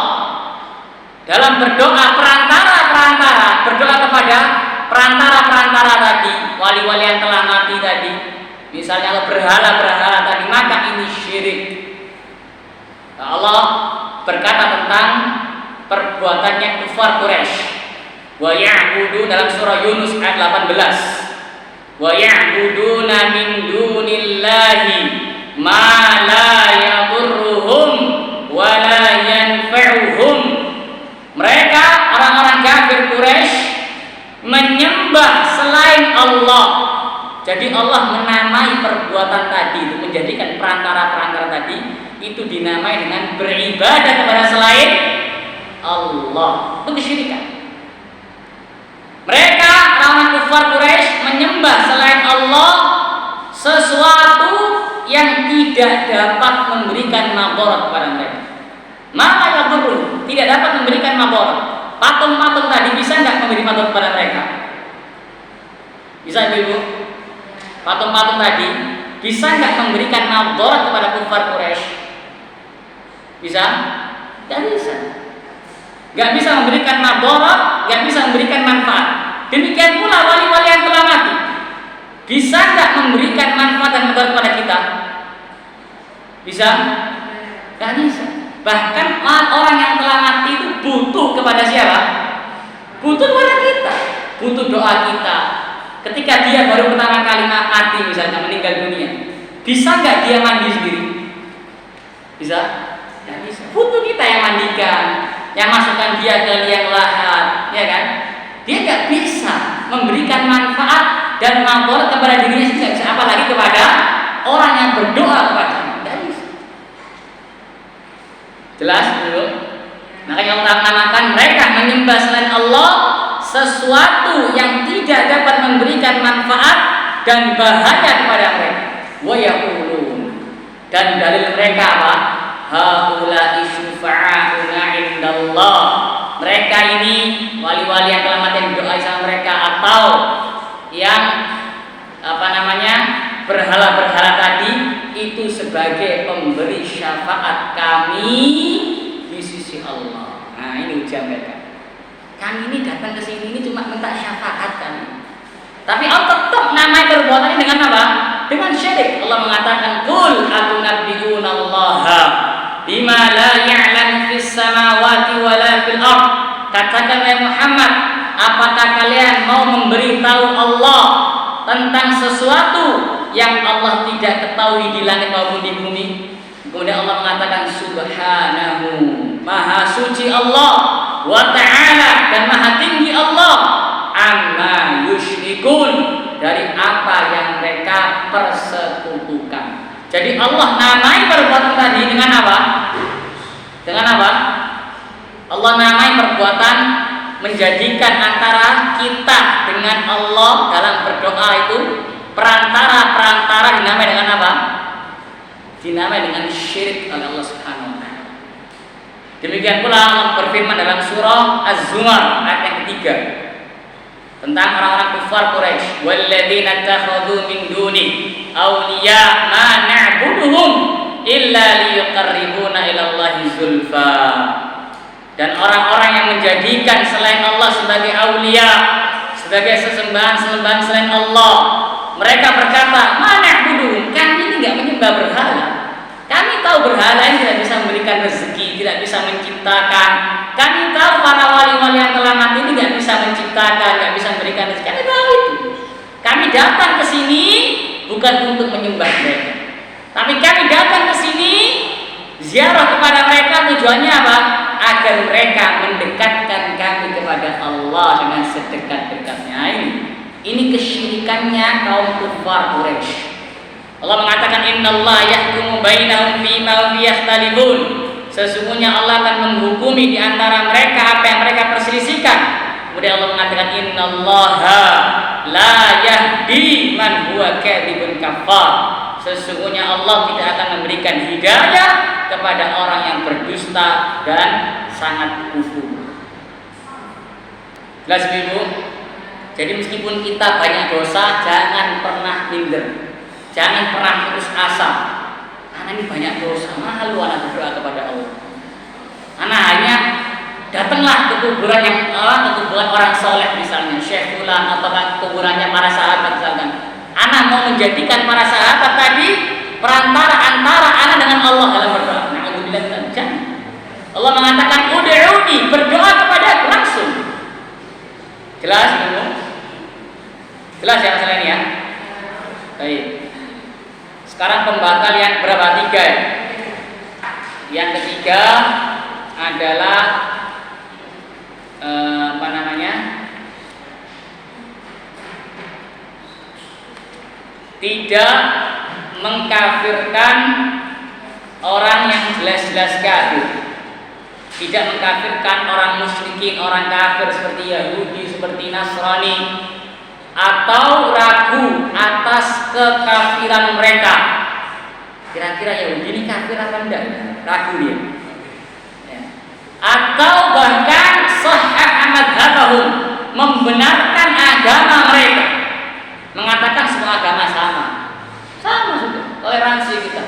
dalam berdoa perantara, berdoa kepada perantara tadi, wali-wali yang telah mati tadi, misalnya berhala-berhala tadi, maka ini syirik. Allah berkata tentang perbuatannya kufar Quraisy. Wa ya'budu dalam surah Yunus ayat 18. Wa ya'buduna min dunillahi ma la yadurruhum wa la yanfa'uhum. Mereka orang-orang kafir Quraisy menyembah selain Allah. Jadi Allah menamai perbuatan tadi, menjadikan perantara-perantara tadi itu dinamai dengan beribadah kepada selain Allah. Itu kesyirikan. Mereka orang kafir Quraisy menyembah selain Allah sesuatu yang tidak dapat memberikan madarat kepada mereka. Maka yadurruhum, tidak dapat memberikan madarat. Patung-patung tadi bisa enggak memberi madarat kepada mereka? Bisa Ibu? Patung-patung tadi bisa enggak memberikan madarat kepada kufar Quraisy? Bisa? Tidak bisa. Enggak bisa memberikan madarat, enggak bisa memberikan manfaat. Demikian pula wali-wali yang telah mati. Bisa enggak memberikan manfaat dan madarat kepada kita? Bisa? Enggak bisa. Bahkan orang yang telah mati itu butuh kepada siapa? Butuh kepada kita, butuh doa kita. Ketika dia baru pertama kali mati, misalnya meninggal dunia, bisa nggak dia mandi sendiri? Bisa? Nggak bisa. Butuh kita yang mandikan, yang masukkan dia ke liang lahat, ya kan? Dia nggak bisa memberikan manfaat dan madarat kepada dirinya sendiri, apalagi kepada orang yang berdoa kepadanya. Jelas dulu. Makanya Allah menamakan mereka menyembah selain Allah sesuatu yang tidak dapat memberikan manfaat dan bahaya kepada mereka. Wa yaqulun, dan dalil mereka apa? Haula'i syufa'auna indallah. Mereka ini wali-wali yang telah mati yang berdoa sama mereka, atau yang berhala-berhala tadi itu sebagai pemberi syafaat kami di sisi Allah. Nah, ini ujian mereka. Kami ini datang ke sini ini cuma minta syafaat kami. Tapi Allah tetap namai perbuatan ini dengan apa? Dengan syirik. Allah mengatakan, "Qul atunabbi'unallaha bima la ya'lam fis samawati wa la fil ardh." Katakan wahai Muhammad, apakah kalian mau memberitahu Allah tentang sesuatu yang Allah tidak ketahui di langit maupun di bumi? Kemudian Allah mengatakan, subhanahu, maha suci Allah, wa ta'ala, dan maha tinggi Allah, amma yusyrikun, dari apa yang mereka persekutukan. Jadi Allah namai perbuatan tadi dengan apa? Dengan apa? Allah namai perbuatan menjadikan antara kita dengan Allah dalam berdoa itu perantara dinamai dengan apa? Dinamai dengan syirik oleh Allah Subhanahu wa taala. Demikian pula Allah berfirman dalam surah Az-Zumar ayat yang ketiga tentang orang-orang kafir Quraisy, "Walladzina takhadhu min duni awliya ma na'buduhum illa liyuqarribuna ilallahi zulfa. Dan orang-orang yang menjadikan selain Allah sebagai aulia, sebagai sesembahan selain Allah, mereka berkata, "Ma'na'buduhum, kami ini enggak menyembah berhala. Kami tahu berhala ini tidak bisa memberikan rezeki, tidak bisa menciptakan. Kami tahu para wali-wali yang telah mati ini tidak bisa menciptakan, tidak bisa memberikan rezeki. Kami tahu itu. Kami datang ke sini bukan untuk menyembah mereka, tapi kami datang ke sini ziarah kepada mereka, tujuannya apa? Agar mereka mendekatkan kami kepada Allah dengan sedekat-dekatnya." Ini kesyirikannya kaum kufar Quraisy. Allah mengatakan, "Innallaha yahkumu bainahum fima hum yakhtalifun." Sesungguhnya Allah akan menghukumi di antara mereka apa yang mereka perselisihkan. Kemudian Allah mengatakan, "Innallaha la yahdi man huwa kadzibun kafar." Sesungguhnya Allah tidak akan memberikan hidayah kepada orang yang berdusta dan sangat kufur. Jelas Ibu? Jadi meskipun kita banyak dosa, jangan pernah minder, jangan pernah putus asa. Anak ini banyak dosa, malu anak berdoa kepada Allah. Anak hanya datanglah ke kuburan orang soleh misalnya, Syekh Fulan, atau kuburannya para sahabat misalkan. Anak mau menjadikan para sahabat tadi perantara antara anak dengan Allah dalam berdoa. Na'udzubillah, jangan. Allah mengatakan, "Ud'uni", berdoa kepada aku langsung. Jelas Ibu? Jelas ya masalah ini ya? Baik. Sekarang pembatal yang berapa? 3 ya? Yang ketiga adalah tidak mengkafirkan orang yang jelas-jelas kafir. Tidak mengkafirkan orang musyrikin, orang kafir seperti Yahudi, seperti Nasrani, atau ragu atas kekafiran mereka. Kira-kira Yahudi ini kafir apa enggak? Ragu dia. Ya. Atau bahkan sahih madhabahum, membenarkan agama mereka, mengatakan semua agama sama sudah, toleransi kita,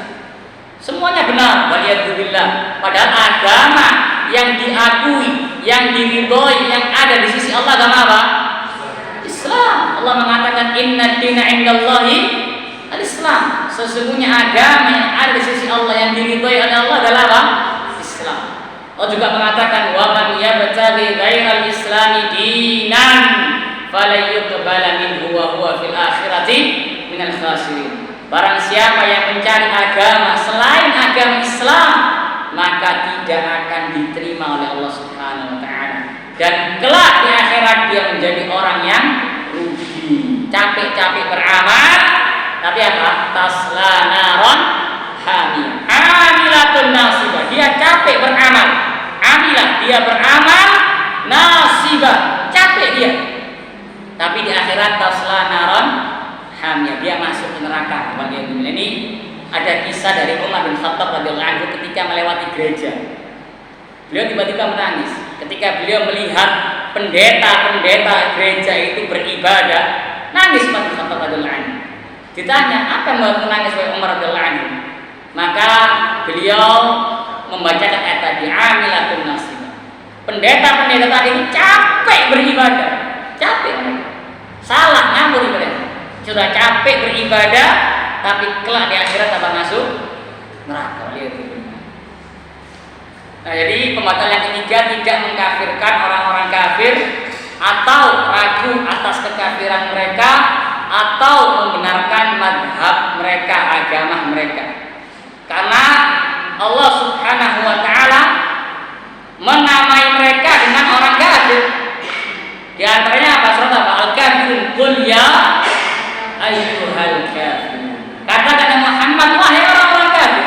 semuanya benar, waliyadzubillah. Padahal agama yang diakui, yang diridhoi, yang ada di sisi Allah agama apa? Islam. Allah mengatakan, "Inna dina indallahi al-Islam." Sesungguhnya agama yang ada di sisi Allah, yang diridhoi oleh Allah adalah apa? Islam. Allah juga mengatakan, "Wa man yabtaghi ghairal islami dinan falyuqbala minhu wa huwa fil akhirati minal khasirin." Barang siapa yang mencari agama selain agama Islam, maka tidak akan diterima oleh Allah Subhanahu wa taala, dan kelak di akhirat dia menjadi orang yang rugi. Capek-capek beramal, tapi apa? Tasla naron hamiyah, amilatun nasibah. Dia capek beramal, amilah, dia beramal, nasibah, capek dia, tapi di akhirat tasla naron hamiyah, dia masuk ke neraka. Ini ada kisah dari Umar bin Khattab radhiyallahu anhu ketika melewati gereja. Beliau tiba-tiba menangis ketika beliau melihat pendeta-pendeta gereja itu beribadah. Nangis Umar bin Khattab radhiyallahu anhu. Ditanya, "Apa yang membuat menangis wahai Umar radhiyallahu anhu?" Maka beliau membacakan ayat tadi, "Amilatun nasibah." Pendeta-pendeta tadi itu capek beribadah, capek mereka, salah ngambur ibadah. Sudah capek beribadah, tapi kelak di akhirat apa? Masuk neraka. Nah, jadi pembatal yang ketiga tidak mengkafirkan orang-orang kafir, atau ragu atas kekafiran mereka, atau membenarkan madhab mereka, agama mereka. Karena Allah Subhanahu wa ta'ala menamai mereka dengan orang kafir. Di antaranya apa? Surat apa? Al-Kafirun. Qul ya ayyuhal kafir. Katakan Muhammad, wahai orang-orang kafir.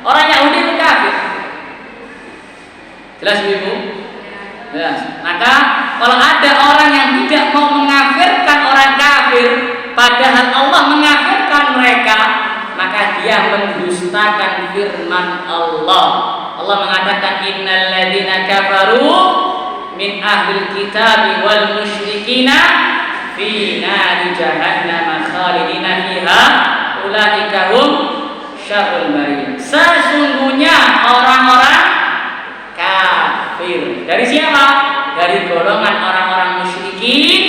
Orang Yahudi itu kafir. Jelas Ibu? Jelas. Maka kalau ada orang yang tidak mau mengafirkan orang kafir, padahal Allah mengafirkan mereka, maka dia mendustakan firman Allah. Allah mengatakan, "Innal ladzina kafaru min ahlil kitabi wal musyrikina fi nari jahannam khalidina fiha ulaika hum syarrul bariyah. Sesungguhnya orang-orang kafir. Dari siapa? Dari golongan orang-orang musyrikin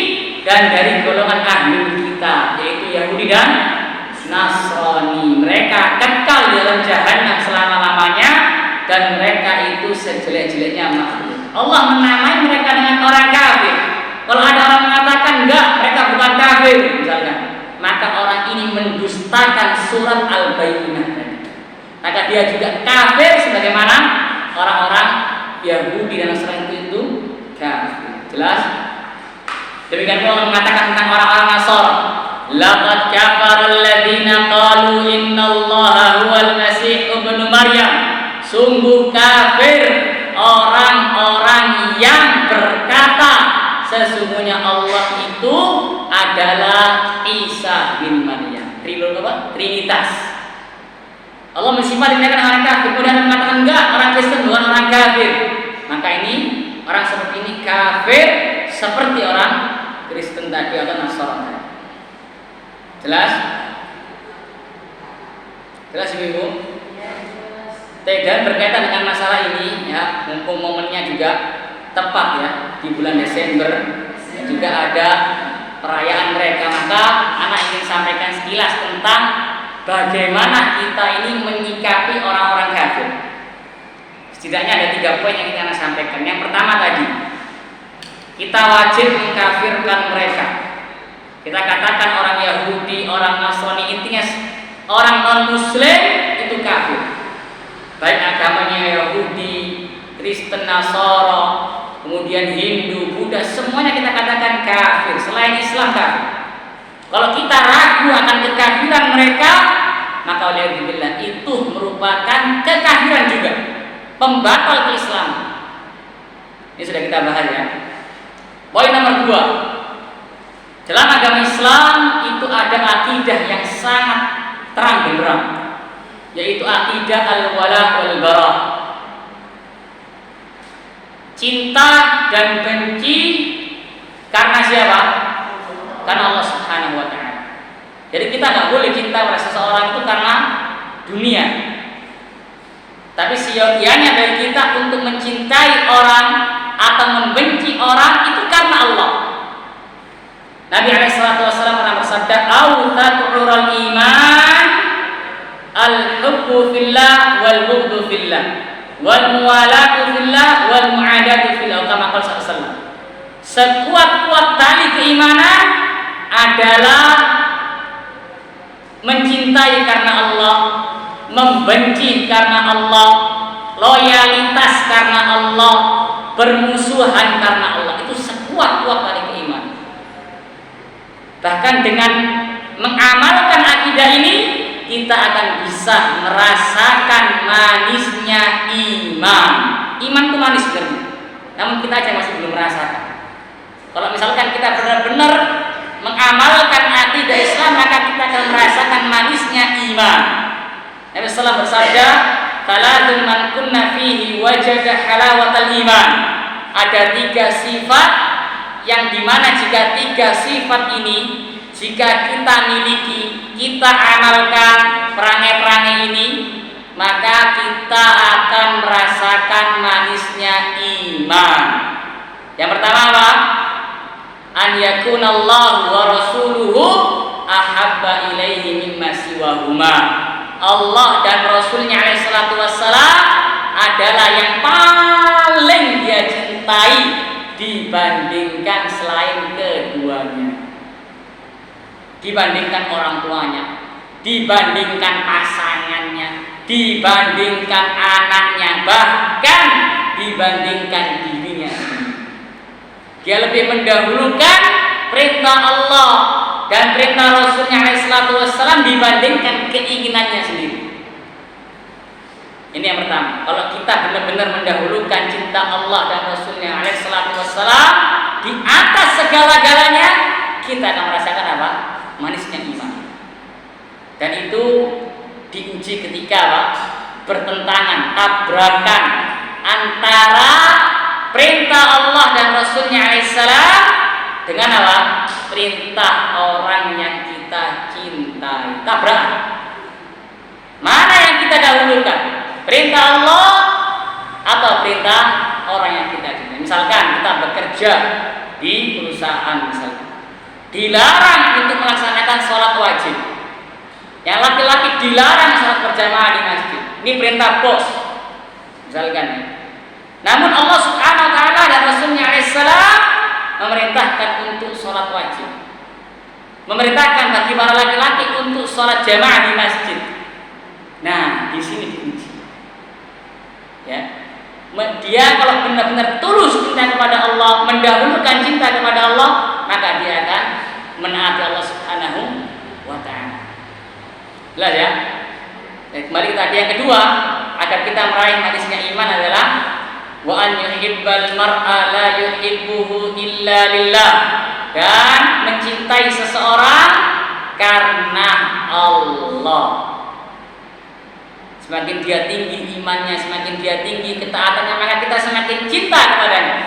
dan dari golongan ahli kitab, yaitu Yahudi dan Nasrani. Mereka kekal dalam jahanam selama-lamanya dan mereka itu sejelek-jeleknya makhluk. Allah menamai mereka dengan orang kafir. Kalau ada orang mengatakan enggak, mereka bukan kafir misalnya, maka orang ini mendustakan surat Al-Bayyinah tadi. Maka dia juga kafir sebagaimana orang-orang Yahudi dan Nasrani itu kafir. Jelas? Demikian pula mengatakan tentang orang-orang Nasara, laqad kafara alladziina qalu innallaha huwal masih ibnu Maryam. Sungguh kafir orang-orang yang berkata sesungguhnya Allah itu adalah Isa bin Maryam. Trinitas. Allah mensifat dirinya dengan orang kafir, kemudian mengatakan enggak, orang Kristen bukan orang kafir. Maka ini orang seperti ini kafir seperti orang Kristen tadi atau Nasrani. Jelas? Jelas Ibu? Dan berkaitan dengan masalah ini ya, mumpung momennya juga tepat ya, di bulan Desember juga ada perayaan mereka, maka anak ingin sampaikan sekilas tentang bagaimana kita ini menyikapi orang-orang kafir. Setidaknya ada 3 poin yang ingin anak sampaikan. Yang pertama tadi, kita wajib mengkafirkan mereka. Kita katakan orang Yahudi, orang Nasrani, intinya orang non-Muslim itu kafir. Baik agamanya Yahudi, Kristen, Nasara, kemudian Hindu, Buddha, semuanya kita katakan kafir. Selain Islam kafir. Kalau kita ragu akan kekafiran mereka, maka waliyadzubillah itu merupakan kekafiran juga, pembatal keislaman. Ini sudah kita bahas ya. Poin nomor 2, dalam agama Islam itu ada akidah yang sangat terang benderang, yaitu akidah al-wala wal bara. Cinta dan benci karena siapa? Karena Allah Subhanahu wa ta'ala. Jadi kita nggak boleh cinta pada seseorang itu karena dunia. Tapi seyogianya dari kita untuk mencintai orang atau membenci orang itu karena Allah. Nabi SAW pernah bersabda, "Awtaqurul iman al-hubbu fillah wal bughdu fillah wal muwalatu fillah wal mu'adatu fillah." Kama qala sallallahu. Sekuat-kuat tali keimanan adalah mencintai karena Allah, membenci karena Allah, loyalitas karena Allah, bermusuhan karena Allah. Itu sekuat-kuat tali keimanan. Bahkan dengan mengamalkan akidah ini, kita akan bisa merasakan manisnya iman. Iman itu manis benar, namun kita aja masih belum merasakan. Kalau misalkan kita benar-benar mengamalkan akidah Islam, maka kita akan merasakan manisnya iman. Nabi SAW bersabda, "Thalathun man kunna fihi wajada halawatal iman." Ada 3 sifat yang dimana jika 3 sifat ini jika kita miliki, kita amalkan perangai-perangai ini, maka kita akan merasakan manisnya iman. Yang pertama apa? An yakunallahu wa rasuluhu ahabba ilaihi mimma siwahuma. Allah dan Rasulnya alaihi salatu wassalam adalah yang paling dia cintai dibandingkan selain keduanya, dibandingkan orang tuanya, dibandingkan pasangannya, dibandingkan anaknya, bahkan dibandingkan dirinya sendiri. Dia lebih mendahulukan perintah Allah dan perintah Rasulnya SAW dibandingkan keinginannya sendiri. Ini yang pertama. Kalau kita benar-benar mendahulukan cinta Allah dan Rasulnya SAW di atas segala-galanya, kita akan merasakan apa? Manisnya iman. Dan itu diuji ketika apa? Bertentangan, tabrakan antara perintah Allah dan Rasulnya alaihissalam dengan apa? Perintah orang yang kita cintai. Tabrakan. Mana Perintah Allah atau perintah orang yang kita cintai. Misalkan kita bekerja di perusahaan misalkan, dilarang untuk melaksanakan sholat wajib. Yang laki-laki dilarang sholat berjamaah di masjid. Ini perintah bos, misalkan. Namun Allah Subhanahu Wa Taala dan Rasulnya Alaihissalam memerintahkan untuk sholat wajib, memerintahkan bagi para laki-laki untuk sholat jamaah di masjid. Nah, di sini diuji. Ya, dia kalau benar-benar tulus cinta kepada Allah, mendahulukan cinta kepada Allah, maka dia akan menaati Allah Subhanahu Wa Taala. Jelas ya? Kembali ke tadi yang kedua, agar kita meraih manisnya iman adalah wa an yuhibbal mar'a la yuhibbuhu illa lillah, dan mencintai seseorang karena Allah. Semakin dia tinggi imannya, semakin dia tinggi ketaatannya, maka kita semakin cinta kepadanya.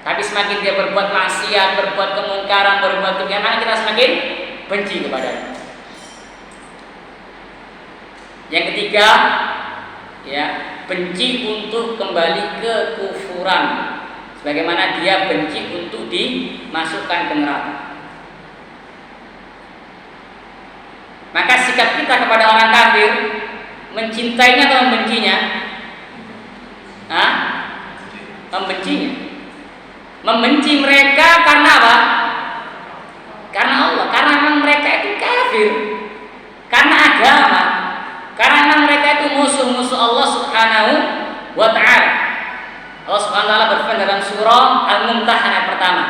Tapi semakin dia berbuat maksiat, berbuat kemungkaran, berbuat kegiatan, maka kita semakin benci kepadanya. Yang ketiga, ya, benci untuk kembali ke kufuran, sebagaimana dia benci untuk dimasukkan ke neraka. Maka sikap kita kepada orang kafir, mencintainya atau membencinya? Membencinya. Membenci mereka karena apa? Karena Allah, karena memang mereka itu kafir, karena agama, karena memang mereka itu musuh-musuh Allah Subhanahu Wa Taala. Allah Subhanahu Wa Taala berfirman dalam surah Al-Mumtahanah pertama,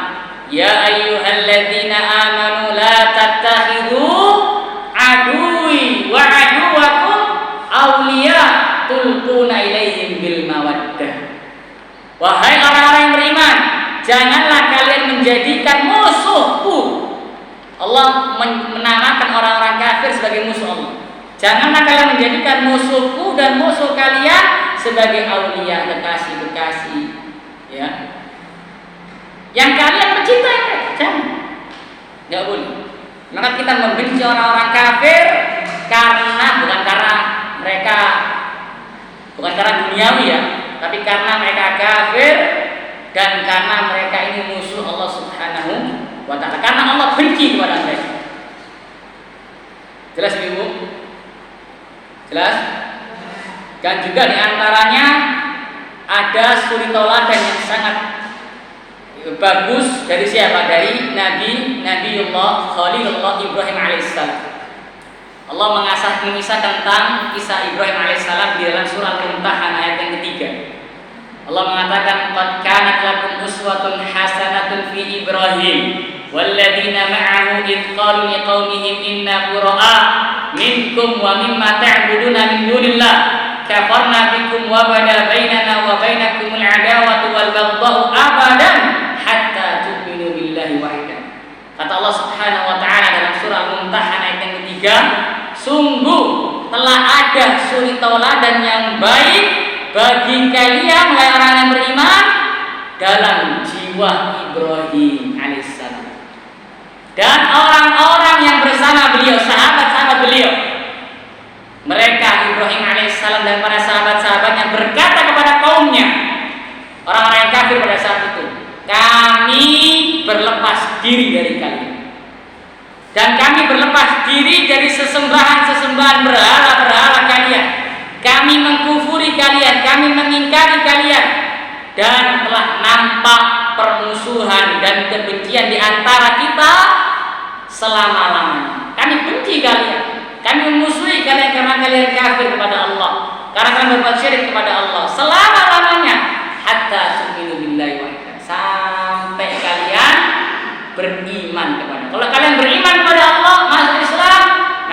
ya ayyuhalladzina amanu la tattakhidhu aduwi wa aduwakum awliya tulquna ilaihim bil mawaddah. Wahai orang-orang yang beriman, janganlah kalian menjadikan musuhku. Allah menamakan orang-orang kafir sebagai musuh Allah. Janganlah kalian menjadikan musuhku dan musuh kalian sebagai aulia, kekasih-kekasih, ya, yang kalian mencintai mereka. Jangan, nggak boleh. Maka kita membenci orang-orang kafir karena bukan karena mereka, bukan karena duniawi ya, tapi karena mereka kafir dan karena mereka ini musuh Allah Subhanahu Wa Taala. Karena Allah benci kepada mereka. Jelas Ibu? Jelas? Dan juga diantaranya ada suri tauladan yang sangat bagus dari siapa? Dari Nabiullah Khalilullah Ibrahim alaihissalam. Allah mengisah tentang kisah Ibrahim alaihissalam di dalam surah Al-Mumtahanah ayat yang ketiga. Allah mengatakan qad kanat lakum uswatun hasanatun fi Ibrahim walladzina ma'ahu id qalu liqaumihim inna bura'a minkum wa mimma ta'buduna min dunillah kafarna bikum wa bada bainana wa bainakumul adawatu wal baghdha'u abadan hatta tu'minu billahi wahdah. Kata Allah Subhanahu Wa Taala dalam surah Al-Mumtahanah ayat yang ketiga, sungguh telah ada suri tauladan yang baik bagi kalian wahai orang yang beriman dalam jiwa Ibrahim alaihissalam dan orang-orang yang bersama beliau, sahabat-sahabat beliau. Mereka Ibrahim alaihissalam dan para sahabat-sahabatnya berkata kepada kaumnya, orang-orang yang kafir pada saat itu, kami berlepas diri dari kalian dan kami berlepas diri dari sesembahan-sesembahan berhala-berhala kalian. Kami mengkufuri kalian, kami mengingkari kalian, dan telah nampak permusuhan dan kebencian di antara kita selama-lamanya. Kami benci kalian, kami memusuhi kalian karena kalian kafir kepada Allah, karena kalian berbuat syirik kepada Allah selama-lamanya, hatta tu'minu billahi wahdah, sampai kalian beriman kepada Allah. Kalau kalian beriman kepada Allah, masuk Islam,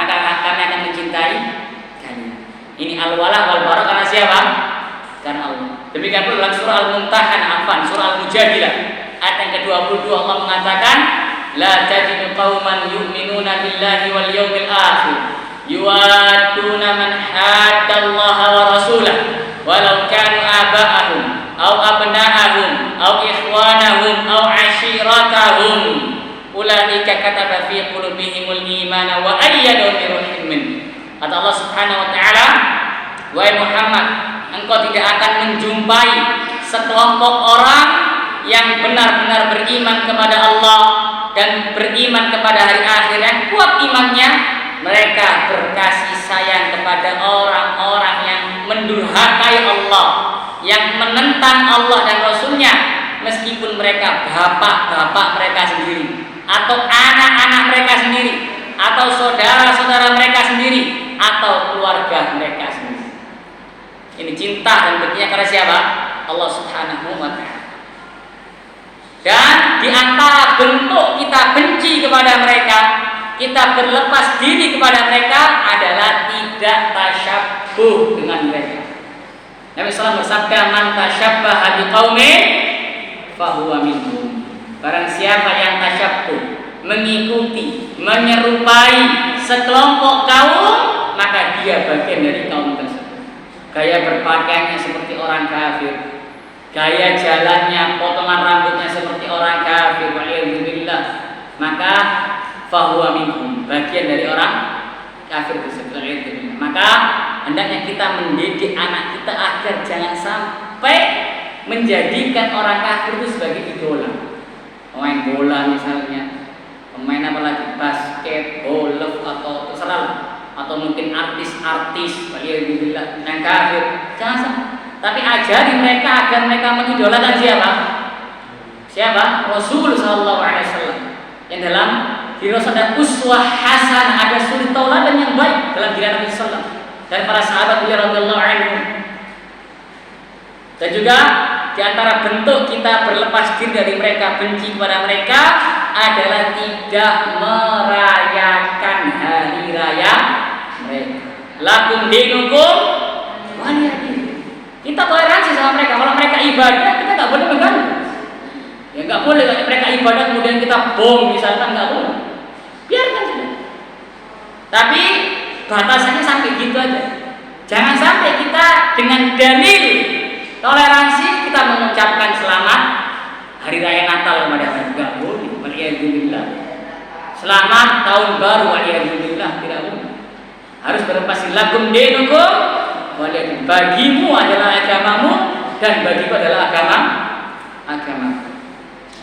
maka kami akan mencintai kalian. Ini al-wala wal bara karena siapa? Karena Allah. Demikian pula dalam surah Al-Mumtahanah, surah Al-Mujadilah ayat yang ke-22 Allah mengatakan, la tajidu qauman yu'minuna billahi wal yawmil akhir yuwadduna man haddallaha wa rasulahu walau kanu aba'ahum aw abna'ahum aw ikhwanahum aw ashiratahum ulaika kataba fi qulubihimul imana wa ayyadahum bi ruhin min. Kata Allah Subhanahu Wa Taala, wahai Muhammad, engkau tidak akan menjumpai sekelompok orang yang benar-benar beriman kepada Allah dan beriman kepada hari akhir yang kuat imannya, mereka berkasih sayang kepada orang-orang yang mendurhakai Allah, yang menentang Allah dan Rasulnya, meskipun mereka bapak-bapak mereka sendiri, atau anak-anak mereka sendiri, atau saudara-saudara mereka sendiri, atau keluarga mereka sendiri. Ini cinta dan bencinya karena siapa? Allah Subhanahu wa ta'ala. Dan di antara bentuk kita benci kepada mereka, kita berlepas diri kepada mereka adalah tidak tasyabbuh dengan mereka. Nabi SAW bersabda, man tasyabbaha biqaumin fahuwa minhum. Barang siapa yang tasyabbuh, mengikuti, menyerupai sekelompok kaum, maka dia bagian dari kaum tersebut. Gaya berpakaiannya seperti orang kafir, gaya jalannya, potongan rambutnya seperti orang kafir, waliyadzubillah, maka fahuwa minhum, bagian dari orang kafir tersebut. Maka hendaknya kita mendidik anak kita agar jangan sampai menjadikan orang kafir itu sebagai idola. Pemain bola misalnya, pemain apa lagi, basket, bola, atau terserah, atau mungkin artis-artis, waliyadzubillah, yang kafir, jangan sampai. Tapi ajari mereka agar mereka mengidolakan siapa? Siapa? Rasul sallallahu alaihi wasallam. Yang dalam diri Rasul ada uswah hasanah, ada suri tauladan yang baik dalam diri Nabi sallallahu alaihi wasallam dan para sahabat beliau radhiyallahu anhum. Dan juga di antara bentuk kita berlepas diri dari mereka, benci kepada mereka, adalah tidak merayakan hari raya mereka. Lakum dinukum waliyadin. Kita toleransi sama mereka. Kalau mereka ibadah, kita nggak boleh mengganggu. Ya nggak boleh mereka ibadah kemudian kita bom misalkan, nggak boleh. Biarkan saja. Tapi batasannya sampai gitu aja. Jangan sampai kita dengan dalil toleransi kita mengucapkan selamat hari raya Natal kepada mereka. Nggak boleh. Waliyadzubillah. Selamat tahun baru, waliyadzubillah, tidak boleh. Harus berpasti lakum dinukum waliyadin. Bagimu adalah agamamu dan bagiku adalah agama.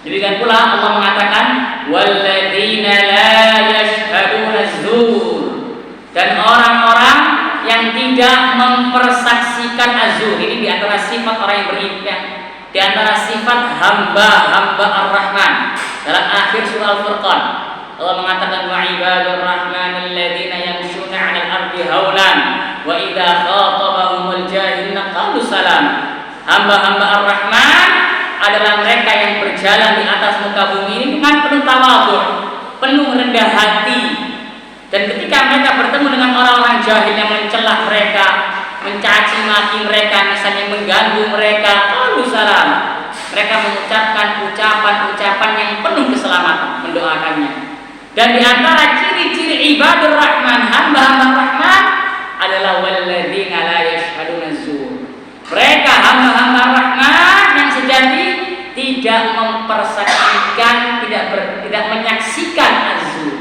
Demikian pula Allah mengatakan walladzina la yashhaduna az-zur, dan orang-orang yang tidak mempersaksikan az-zur. Ini di antara sifat orang yang beriman, di antara sifat hamba-hamba Ar-Rahman. Dalam akhir surah Al-Furqan Allah mengatakan wa ibadur rahmanil ladzina yamshuna 'alal ardi haunan wa idza khatabahumul jahiluna qalu salam. Hamba-hamba Ar-Rahman adalah mereka yang berjalan di atas muka bumi ini dengan penuh tawadhu, penuh rendah hati. Dan ketika mereka bertemu dengan orang-orang jahil yang mencela mereka, mencaci maki mereka, misalnya mengganggu mereka, qalu salam. Mereka mengucapkan ucapan-ucapan yang penuh keselamatan, mendoakannya. Dan di antara ciri-ciri ibadur rahman, hamba-hamba rahman, adalah walladzina la yashhaduna az-zur. Mereka hamba-hamba rahman yang sejati tidak mempersaksikan, tidak menyaksikan az-zur.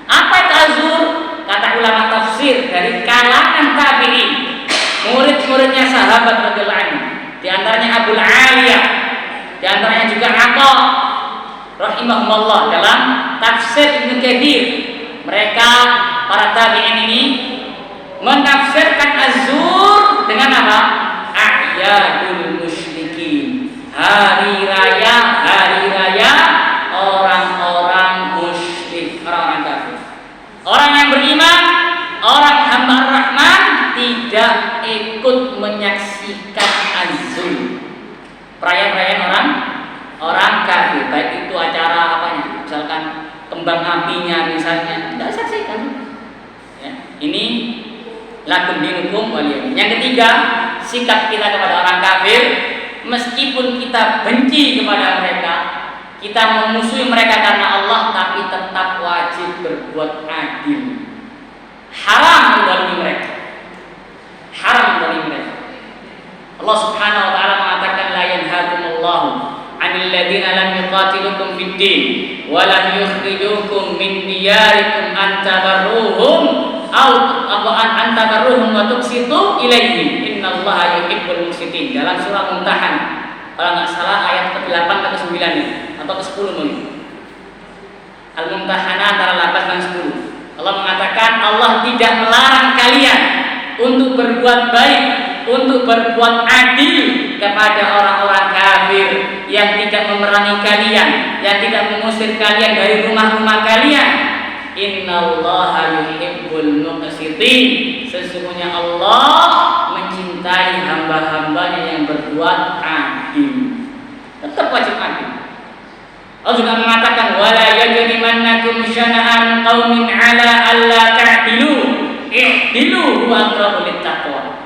Apa itu az-zur? Kata ulama tafsir dari kalangan tabi'in, murid-muridnya sahabat radhiyallahu anhu, di antaranya Abul Aliyah, di antaranya juga Atha rahimahumullah dalam tafsir Ibnu Katsir. Mereka para tabi'in ini menafsirkan az-zur dengan apa? A'yadul musyrikin, hari raya orang-orang musyrik, orang-orang kafir. Orang yang beriman, orang hamba Ar-Rahman tidak ikut menyaksikan az-zur, perayaan-perayaan orang kafir, baik itu acara apanya, misalkan kembang apinya misalnya, tidak saksikan. Ya, ini lakum dinukum waliyadin. Yang ketiga, sikap kita kepada orang kafir, meskipun kita benci kepada mereka, kita memusuhi mereka karena Allah, tapi tetap wajib berbuat adil. Haram menzalimi mereka. Allah Subhanahu wa taala mengatakan la yanhakumullahu 'anil ladzina lam yuqatilukum fid din wa lam yukhrijukum min diyarikum an tabarruhum au antabarruhum wa tuqsitu ilaihim innallaha yuhibbul muqsitin. Dalam surah Mumtahanah, kalau nggak salah ayat ke-8 atau ke-9 atau ke-10 mungkin. Al-Mumtahanah antara 8 dan 10. Allah mengatakan Allah tidak melarang kalian untuk berbuat baik, untuk berbuat adil kepada orang-orang kafir yang tidak memerangi kalian, yang tidak mengusir kalian dari rumah-rumah kalian. Innallaha yuhibbul muqsitin. Sesungguhnya Allah mencintai hamba-hambanya yang berbuat adil. Tetap wajib adil. Allah juga mengatakan wala yajrimannakum syana'an qaumin 'ala alla ta'dilu ihdilu huwa aqrabu littaqwa.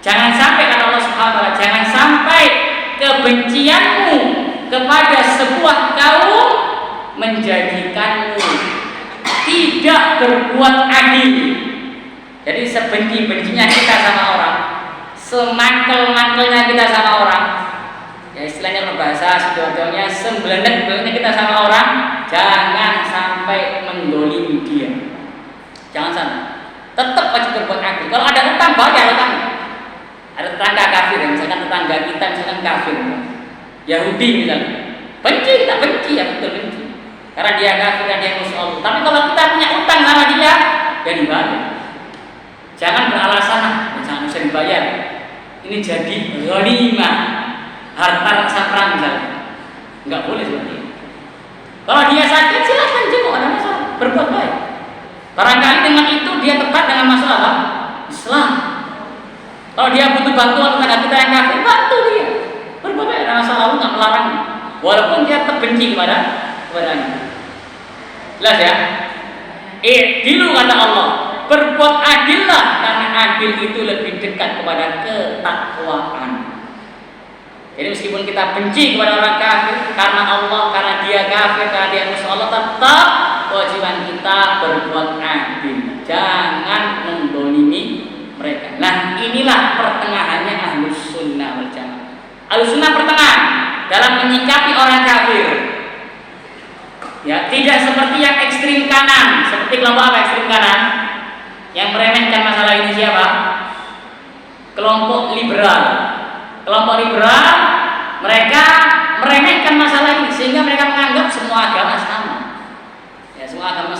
Jangan sampai, kata Allah Subhanahu wa taala, jangan sampai kebencianmu kepada sebuah kaum menjadikanmu tidak berbuat adil. Jadi sebenci-bencinya kita sama orang, semangkel-mangkelnya kita sama orang, ya istilahnya berbahasa sidoarjonya sembelenek-beleneknya kita sama orang, jangan sampai mendolimi dia. Jangan sampai. Tetap wajib berbuat adil. Kalau ada utang, bayar utangnya. Ada tetangga kafir, misalkan tetangga kita misalkan kafir, Yahudi misalnya, benci, kita benci, ya betul benci, karena dia kafir dan dia musuh Allah. Tapi kalau kita punya utang sama dia, ya dibayar. Jangan beralasan, jangan usah dibayar. Ini jadi ghanimah, harta rasa perang misalnya, nggak boleh seperti itu. Kalau dia sakit, silakan jenguk, ada masalah, berbuat baik. Barangkali dengan itu dia tepat dengan masalah apa? Islam. Kalau dia butuh bantuan tetangga kita yang kafir, bantu dia. Berbuat baik, ada masalah, Allah nggak melarang. Walaupun dia terbenci kepadanya. Jelas ya? Dilu kata Allah, berbuat adillah karena adil itu lebih dekat kepada ketakwaan. Jadi meskipun kita benci kepada orang kafir karena Allah, karena dia kafir, karena dia musuh Allah, tetap kewajiban kita berbuat adil. Jangan mendolimi mereka. Nah, inilah pertengahannya Ahlus Sunnah wal Jamaah. Ahlus Sunnah pertengahan dalam menyikapi orang kafir. Ya, tidak seperti yang ekstrim kanan. Seperti kelompok apa ekstrim kanan? Yang meremehkan masalah ini siapa? Kelompok liberal. Kelompok liberal, mereka meremehkan masalah ini sehingga mereka menganggap semua agama sama. Ya, semua agama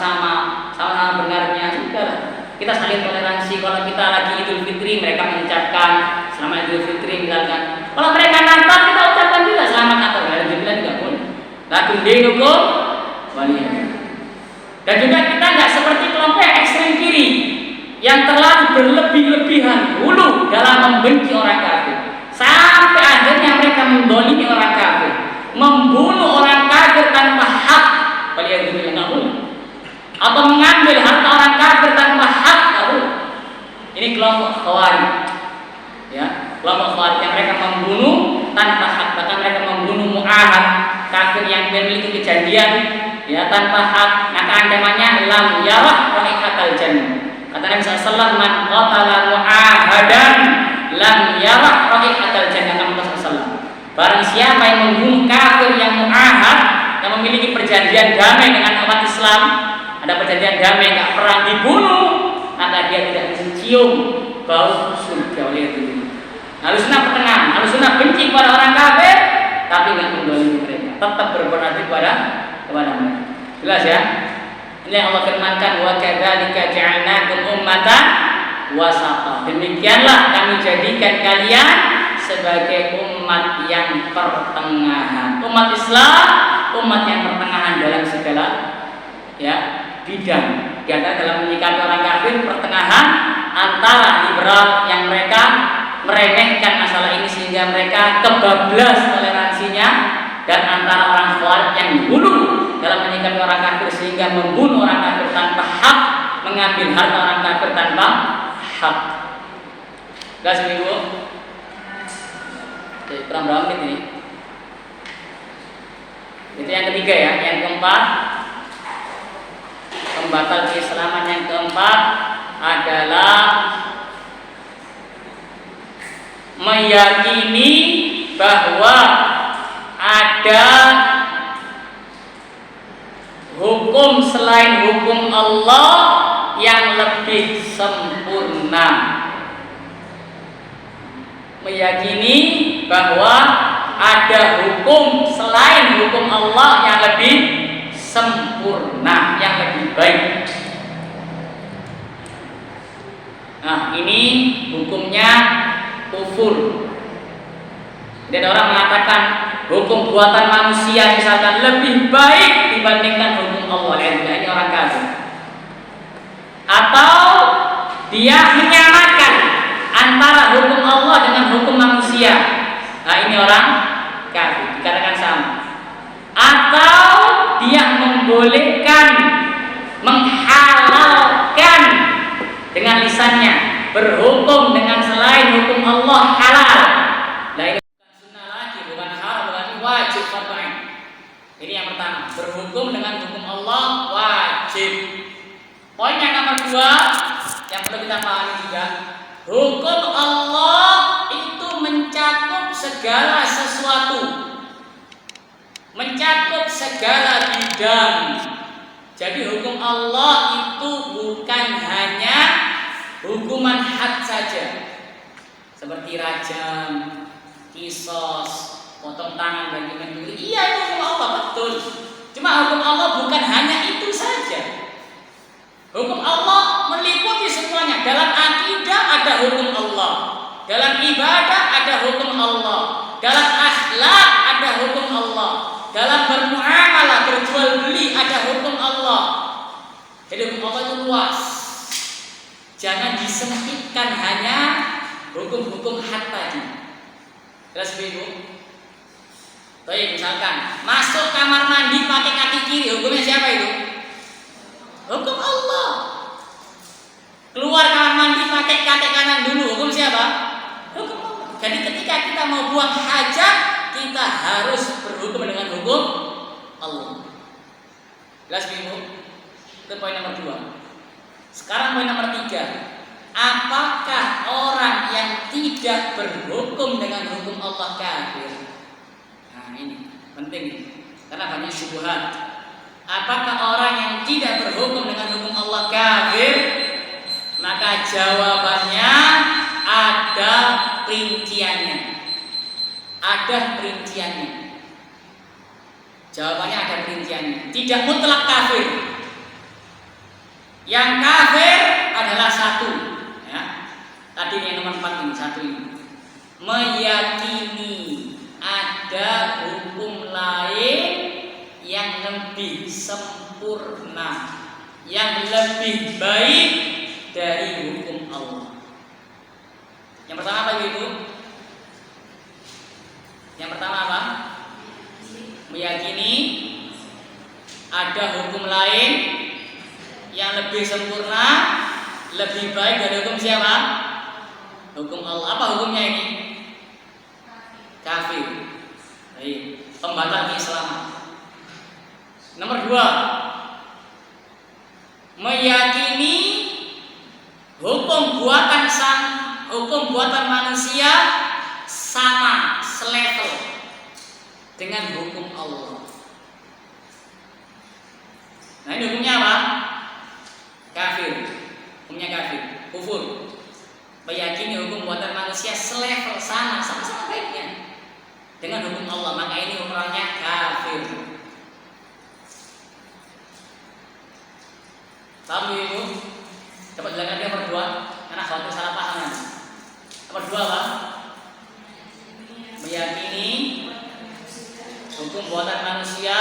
sama benarnya, sudahlah. Kita saling toleransi. Kalau kita lagi Idul Fitri, mereka mengucapkan selamat Idul Fitri misalkan. Kalau mereka Natal, kita ucapkan juga selamat Natal. Alhamdulillah juga boleh. Lakum dinukum waliyadin. Dan juga kita nggak seperti kelompok ekstrem kiri yang terlalu berlebih-lebihan dulu dalam membenci orang kafir. Sampai akhirnya mereka mendolimi orang kafir, membunuh orang kafir tanpa hak, waliyadzubillah, nggak boleh. Atau mengambil harta orang kafir tanpa hak, nggak boleh. Ini kelompok Khawarij, ya, kelompok Khawarij yang mereka membunuh tanpa hak, bahkan mereka membunuh mu'ahad kafir yang memiliki kejadian, ya, tanpa hak. Maka ancamannya lam yarah raihatal jannah. Kata Nabi SAW, man qatala mu'ahadan lam yarah raihatal jannah. Barang siapa yang membunuh kafir yang mu'ahad, yang memiliki perjanjian damai dengan umat Islam, ada perjanjian damai, nggak perang, dibunuh, maka dia tidak mencium bau surga oleh itu. Ahlus Sunnah pertengahan. Ahlus Sunnah benci kepada orang kafir, tapi nggak mendolimi mereka, tetap berbuat adil kepada mereka. Jelas ya? Ini yang Allah firmankan, wa kadzalika ja'alnakum ummatan wasata. Demikianlah kami jadikan kalian sebagai umat yang pertengahan. Umat Islam, umat yang pertengahan dalam segala, ya, bidang. Di antara dalam menyikapi orang kafir, pertengahan antara liberal yang mereka meremehkan masalah ini sehingga mereka kebablas toleransinya, dan antara orang Khawarij yang dulu dalam menyikapi orang kafir sehingga membunuh orang kafir tanpa hak, mengambil harta orang kafir tanpa hak. Gak seminggu? Jadi kurang berapa menit ini? Itu yang ketiga ya. Yang keempat, pembatal keislaman yang keempat adalah meyakini bahwa ada hukum selain hukum Allah yang lebih sempurna. Meyakini bahwa ada hukum selain hukum Allah yang lebih sempurna, yang lebih baik. Nah, ini hukumnya kufur. Dan orang mengatakan hukum buatan manusia misalkan lebih baik dibandingkan hukum Allah. Ini orang kafir. Atau dia menyamakan antara hukum Allah dengan hukum manusia. Nah, ini orang kafir, dikatakan sama. Atau dia membolehkan, menghalalkan dengan lisannya, berhukum dengan selain hukum Allah halal. Nah, ini bukan sunnah lagi, bukan halal, bukan wajib fardu ain. Ini yang pertama, berhukum dengan hukum Allah wajib. Poin yang nomor 2 yang perlu kita pahami juga, hukum Allah itu mencakup segala sesuatu, mencakup segala bidang. Jadi hukum Allah itu bukan hanya hukuman had saja, seperti rajam, kisos, potong tangan bagi mencuri. Iya, itu hukum Allah, betul. Cuma hukum Allah bukan hanya itu saja. Hukum Allah meliputi semuanya. Dalam akidah ada hukum Allah, dalam ibadah ada hukum Allah, dalam akhlak ada hukum Allah, dalam bermuamalah, berjual beli ada hukum Allah. Jadi hukum Allah itu luas. Jangan disempitkan hanya hukum-hukum had tadi. Jelas Ibu? Baik, misalkan masuk kamar mandi pakai kaki kiri, hukumnya siapa itu? Hukum Allah. Keluar kamar mandi pakai kaki kanan dulu, hukum siapa? Hukum Allah. Jadi ketika kita mau buang hajat, kita harus berhukum dengan hukum Allah. Jelas Ibu? Itu poin nomor 2. Sekarang poin nomor 3. Apakah orang yang tidak berhukum dengan hukum Allah kafir? Nah, ini penting karena banyak syubhat. Apakah orang yang tidak berhukum dengan hukum Allah kafir? Maka jawabannya ada perinciannya. Ada perinciannya. Jawabannya ada perinciannya. Tidak mutlak kafir. Yang kafir adalah satu, ya. Tadi yang nomor 4 ini, satu ini. Meyakini ada hukum lain yang lebih sempurna, yang lebih baik dari hukum Allah. Yang pertama apa Ibu? Yang pertama apa? Meyakini ada hukum lain yang lebih sempurna, lebih baik dari hukum siapa? Hukum Allah. Apa hukumnya ini? Kafir. Baik, pembatal keislaman. Nomor 2, meyakini hukum buatan manusia sama, selevel dengan hukum Allah. Nah, ini hukumnya apa? Kafir. Hukumnya kafir, kufur. Meyakini hukum buatan manusia selevel, sama-sama baiknya dengan hukum Allah, maka ini hukumnya kafir. Paham Ibu? Dapat jelaskan dia nomor 2 karena khawatir salah paham nanti. Nomor 2 apa? Meyakini hukum buatan manusia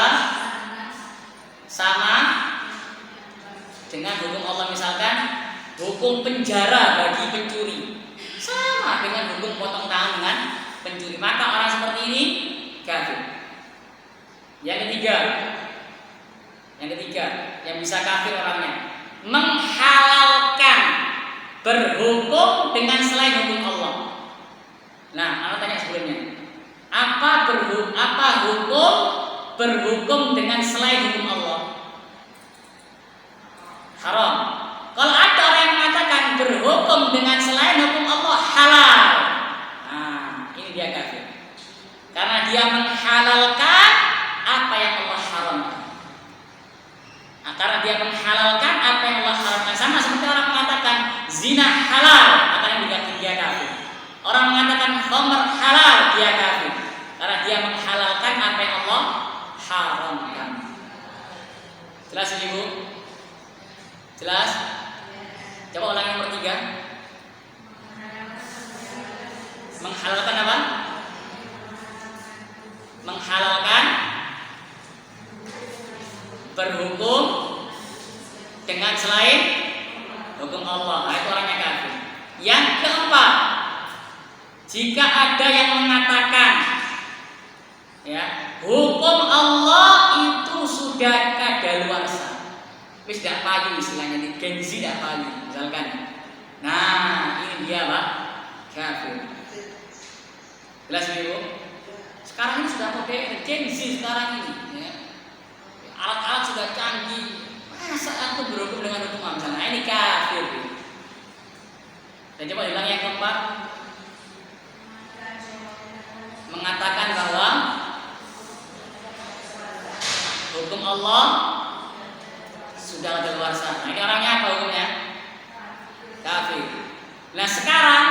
sama dengan hukum Allah. Misalkan hukum penjara bagi pencuri sama dengan hukum potong tangan dengan pencuri, maka orang seperti ini kafir. Yang ketiga yang bisa kafir orangnya menghalalkan berhukum dengan selain hukum Allah. Nah, aku tanya sebelumnya, apa hukum berhukum dengan selain hukum Allah? Haram. Kalau ada orang yang mengatakan berhukum dengan selain hukum Allah halal, nah ini dia kafir. Karena dia menghalalkan apa yang Allah haramkan. Nah, karena dia menghalalkan apa yang Allah haramkan, sama Orang mengatakan khamr halal, dia kafir karena dia menghalalkan apa yang Allah haramkan. Jelas ini Bu? Jelas? Coba ulang yang ketiga. Menghalalkan apa? Menghalalkan berhukum dengan selain hukum Allah. Nah, itu orangnya kafir. Yang keempat, jika ada yang mengatakan ya, hukum Allah itu sudah kadaluarsa, wis tidak payu istilahnya, di gengsi tidak payu misalkan. Nah, ini dia Pak, kafir. Jelas ini Bu? Sekarang ini sudah modern, gengsi sekarang ini ya. Alat-alat sudah canggih, masa aku berhukum dengan hukum Allah? Nah, ini kafir. Dan coba bilang yang keempat, mengatakan bahwa hukum Allah sudah kadaluarsa. Nah, ini orangnya apa hukumnya? Kafir. Nah, sekarang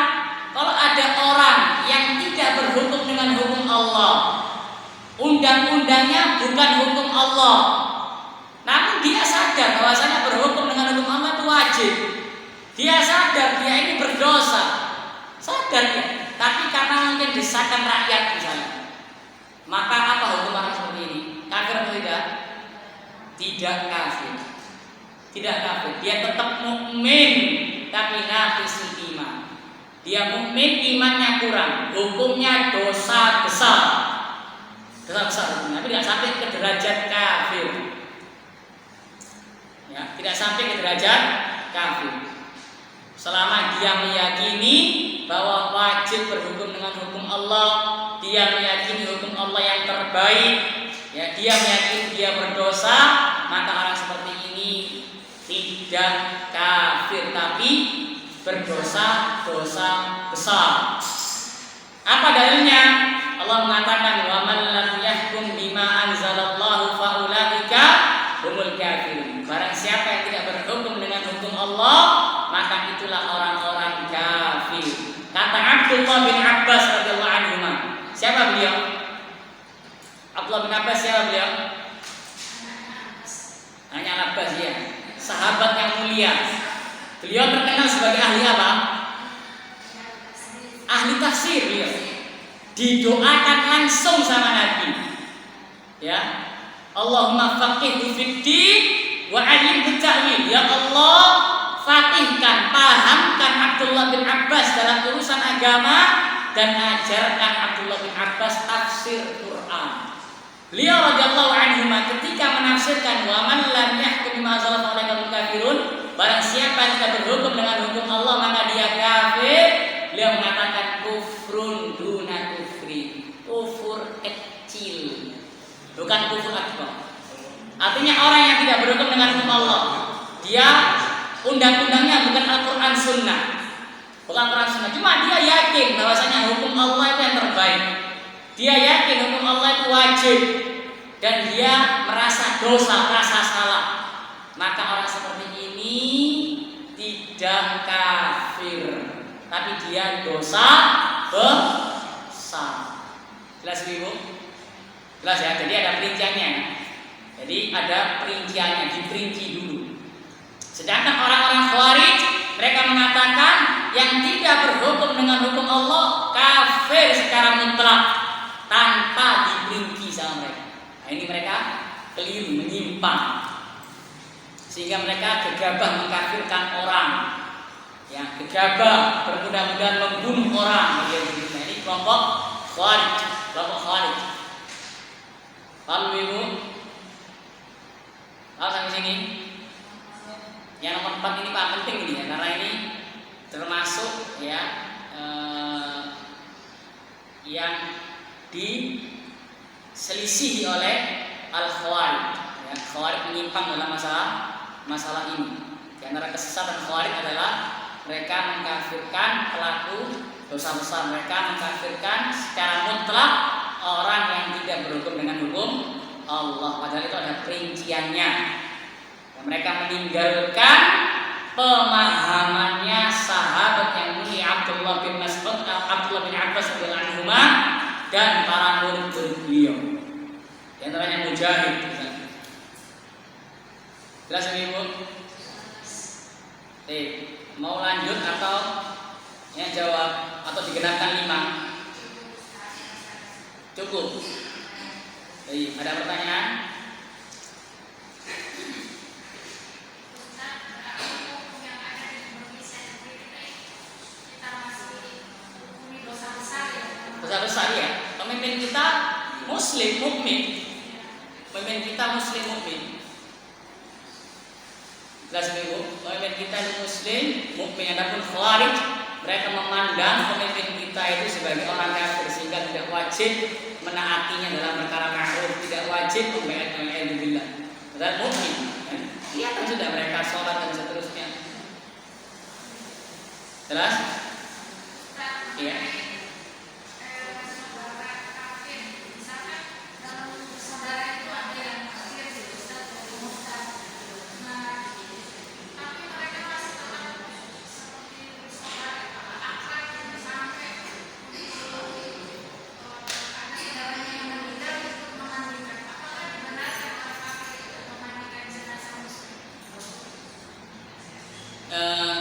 kalau ada orang yang tidak berhukum dengan hukum Allah, undang-undangnya bukan hukum Allah, namun dia sadar bahwasanya berhukum dengan hukum Allah itu wajib. Dia sadar dia ini berdosa, sadar ya. Tapi karena mungkin desakan rakyat misalnya, maka apa hukum orang seperti ini? Kafir atau tidak? Tidak kafir. Tidak kafir. Dia tetap mukmin, tapi naqisul iman. Dia mukmin, imannya kurang, hukumnya dosa besar. Dosa besar, tapi tidak sampai ke derajat kafir. Ya, tidak sampai ke derajat kafir. Selama dia meyakini bahwa wajib berhukum dengan hukum Allah, dia meyakini hukum Allah yang terbaik, ya, dia meyakini dia berdosa, maka orang seperti ini tidak kafir, tapi berdosa dosa besar. Apa dalilnya? Allah mengatakan wa man lam yahkum bima anzalallahu fa ulaika humul kafirun. Barang siapa yang tidak berhukum dengan hukum Allah, maka itulah orang-orang kafir. Kata Abdullah bin Abbas radhiyallahu anhu. Siapa beliau? Abdullah bin Abbas siapa beliau? Hanya Abbas ya, sahabat yang mulia. Beliau terkenal sebagai ahli apa? Ahli tafsir beliau. Didoakan langsung sama Nabi. Ya. Allahumma faqihhu fid-din wa 'allimhu ta'wil. Ya Allah, faqihkan, pahamkan Abdullah bin Abbas dalam urusan agama dan ajarkan Abdullah bin Abbas tafsir Quran. Beliau radhiyallahu anhu ketika menafsirkan wa man lam yahkum bima anzalallahu alaikal kafirun, barang siapa yang tidak berhukum dengan hukum Allah maka dia kafir. Beliau mengatakan kufrun duna kufri, kufur kecil, bukan kufur akbar. Artinya orang yang tidak berhukum dengan hukum Allah, dia undang-undangnya bukan Al-Quran Sunnah, bukan Quran Sunnah, cuma dia yakin bahwasanya hukum Allah itu yang terbaik. Dia yakin hukum Allah itu wajib dan dia merasa dosa, merasa salah. Maka orang seperti ini tidak kafir, tapi dia dosa besar. Jelas Ibu? Jelas ya. Jadi ada perinciannya. Jadi ada perinciannya, diperinci dulu. Sedangkan orang-orang Khawarij, mereka mengatakan yang tidak berhukum dengan hukum Allah kafir secara mutlak tanpa diperinci sama mereka. Nah, ini mereka keliru, menyimpang, sehingga mereka gegabah mengkafirkan orang, yang gegabah bermudah-mudahan membunuh orang. Nah, ini kelompok Khawarij, kelompok Khawarij. Paham Ibu? Paham sampai sini? Yang nomor 4 ini Pak penting ini ya, karena ini termasuk ya yang diselisihi oleh Al-Khawarij. Ya, Khawarij menyimpang dalam masalah ini. Di antara kesesatan Khawarij adalah mereka mengkafirkan pelaku dosa besar, mereka mengkafirkan secara mutlak orang yang tidak berhukum dengan hukum Allah. Padahal itu ada perinciannya. Dan mereka meninggalkan pemahamannya sahabat yang mulia Abdullah bin Mas'ud Abdullah bin Abbas radhiyallahu anhuma dan para murid-murid beliau. Di antaranya Mujahid. Jelas ini Bu? Mau lanjut atau yang jawab atau digenapkan 5? Cukup. Ada pertanyaan? Besar-besar ya. Pemimpin kita Muslim mukmin. Pemimpin kita Muslim mukmin. Jelas Bu, pemimpin kita itu Muslim mukmin. Adapun Khawarij, mereka memandang pemimpin kita itu sebagai orang kafir sehingga tidak wajib menaatinya dalam perkara ma'ruf, tidak wajib membaiat billah. Dan mukmin. Kelihatan sudah mereka sholat dan seterusnya. Jelas? Iya.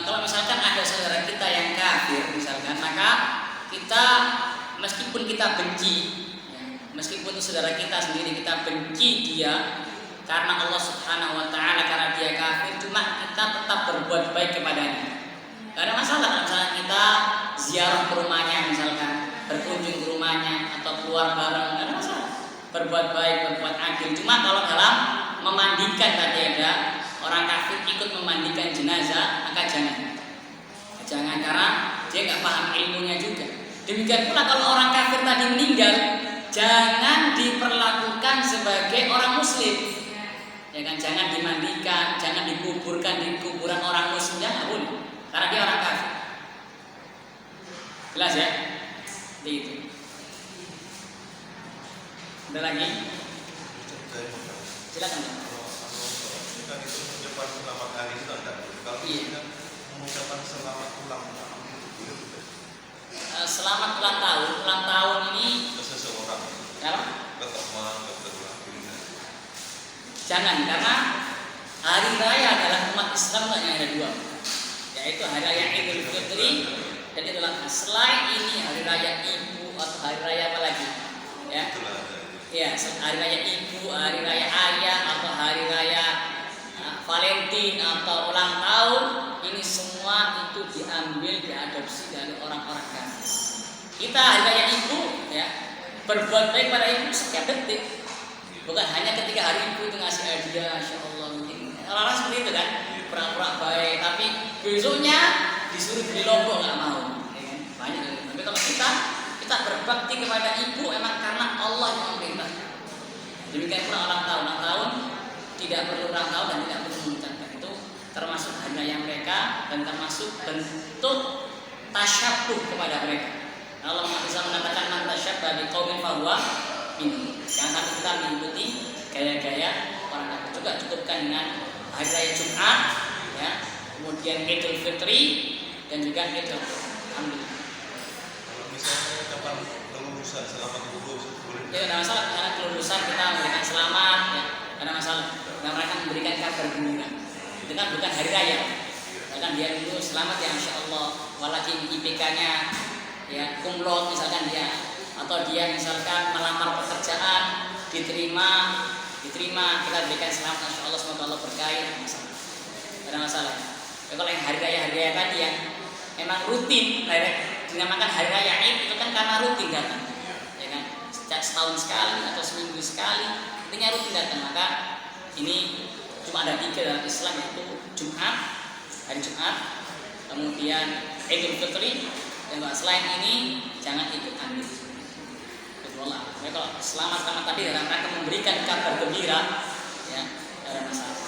Kalau misalkan ada saudara kita yang kafir misalkan, maka kita meskipun kita benci ya, meskipun itu saudara kita sendiri, kita benci dia karena Allah Subhanahu wa taala, karena dia kafir, cuma kita tetap berbuat baik kepadanya. Gak ada masalah kalau misalkan kita ziarah ke rumahnya, misalkan berkunjung ke rumahnya atau keluar bareng, gak ada masalah. Berbuat baik, berbuat adil. Cuma kalau dalam memandikan tadi ada orang kafir ikut memandikan jenazah, maka jangan karena dia nggak paham ilmunya juga. Demikian pula kalau orang kafir tadi meninggal, jangan diperlakukan sebagai orang muslim, ya kan? Jangan dimandikan, jangan dikuburkan di kuburan orang muslim, jangan boleh, karena dia orang kafir. Jelas ya? Seperti itu. Ada lagi? Silakan. Kita itu mengucapkan selamat hari itu ada. Kalau kita mengucapkan selamat ulang tahun itu boleh tidak? Selamat ulang tahun ini Ke seseorang. Ya? Ke teman, ke keluarga. Jangan, karena hari raya adalah umat Islam yang ada dua, yaitu hari raya Idul Fitri dan Idul Adha. Selain ini hari raya Ibu atau hari raya apa lagi? Ya. Ya, hari raya Ibu, hari raya Ayah atau hari raya Valentine atau ulang tahun, ini semua itu diambil, diadopsi dari orang-orang kafir. Kita hari raya Ibu ya, berbuat baik pada ibu setiap detik. Bukan hanya ketika hari Ibu itu ngasih hadiah, Masya Allah mungkin orang-orang seperti itu kan, pura-pura baik, tapi besoknya disuruh beli lombok nggak mau, ya kan? Banyak. Tapi kalau kita berbakti kepada ibu emang karena Allah yang memerintah. Demikian pula ulang tahun tidak perlu ulang tahun dan tidak perlu mengucapkan, itu termasuk hari raya mereka dan termasuk bentuk tasyabuh kepada mereka. Allah bisa mengatakan man tasyabbaha biqaumin fahuwa minhum. Jangan sampai kita mengikuti gaya-gaya orang kafir. Juga cukupkan dengan hari raya Jumat ya, kemudian Idul Fitri dan juga Idul Adha. Alhamdulillah. Kalau misalnya ucapan kelulusan selamat lulus boleh? Ya, tidak masalah. Karena kelulusan kita memberikan selamat ya, karena masalah. Dan mereka memberikan kabar gembira. Itu kan bukan hari raya. Bahkan dia dulu selamat ya, Masya Allah. Walaupun IPK-nya ya kumlot misalkan dia, atau dia misalkan melamar pekerjaan diterima, kita berikan selamat, Masya Allah, semoga Allah berkahi. Masalah. Ada masalah. Ya, kalau yang hari raya tadi yang memang rutin, dinamakan hari raya Id, itu kan karena rutin datang, ya kan? Setahun sekali atau seminggu sekali, intinya rutin datang. Maka ini cuma ada 3 dalam Islam, yaitu Jumat, hari Jumat, kemudian Idul Fitri, dan selain ini jangan ikut andil. Itulah. Kalau selamat tadi dalam rangka memberikan kabar gembira, ya, tidak ada masalah.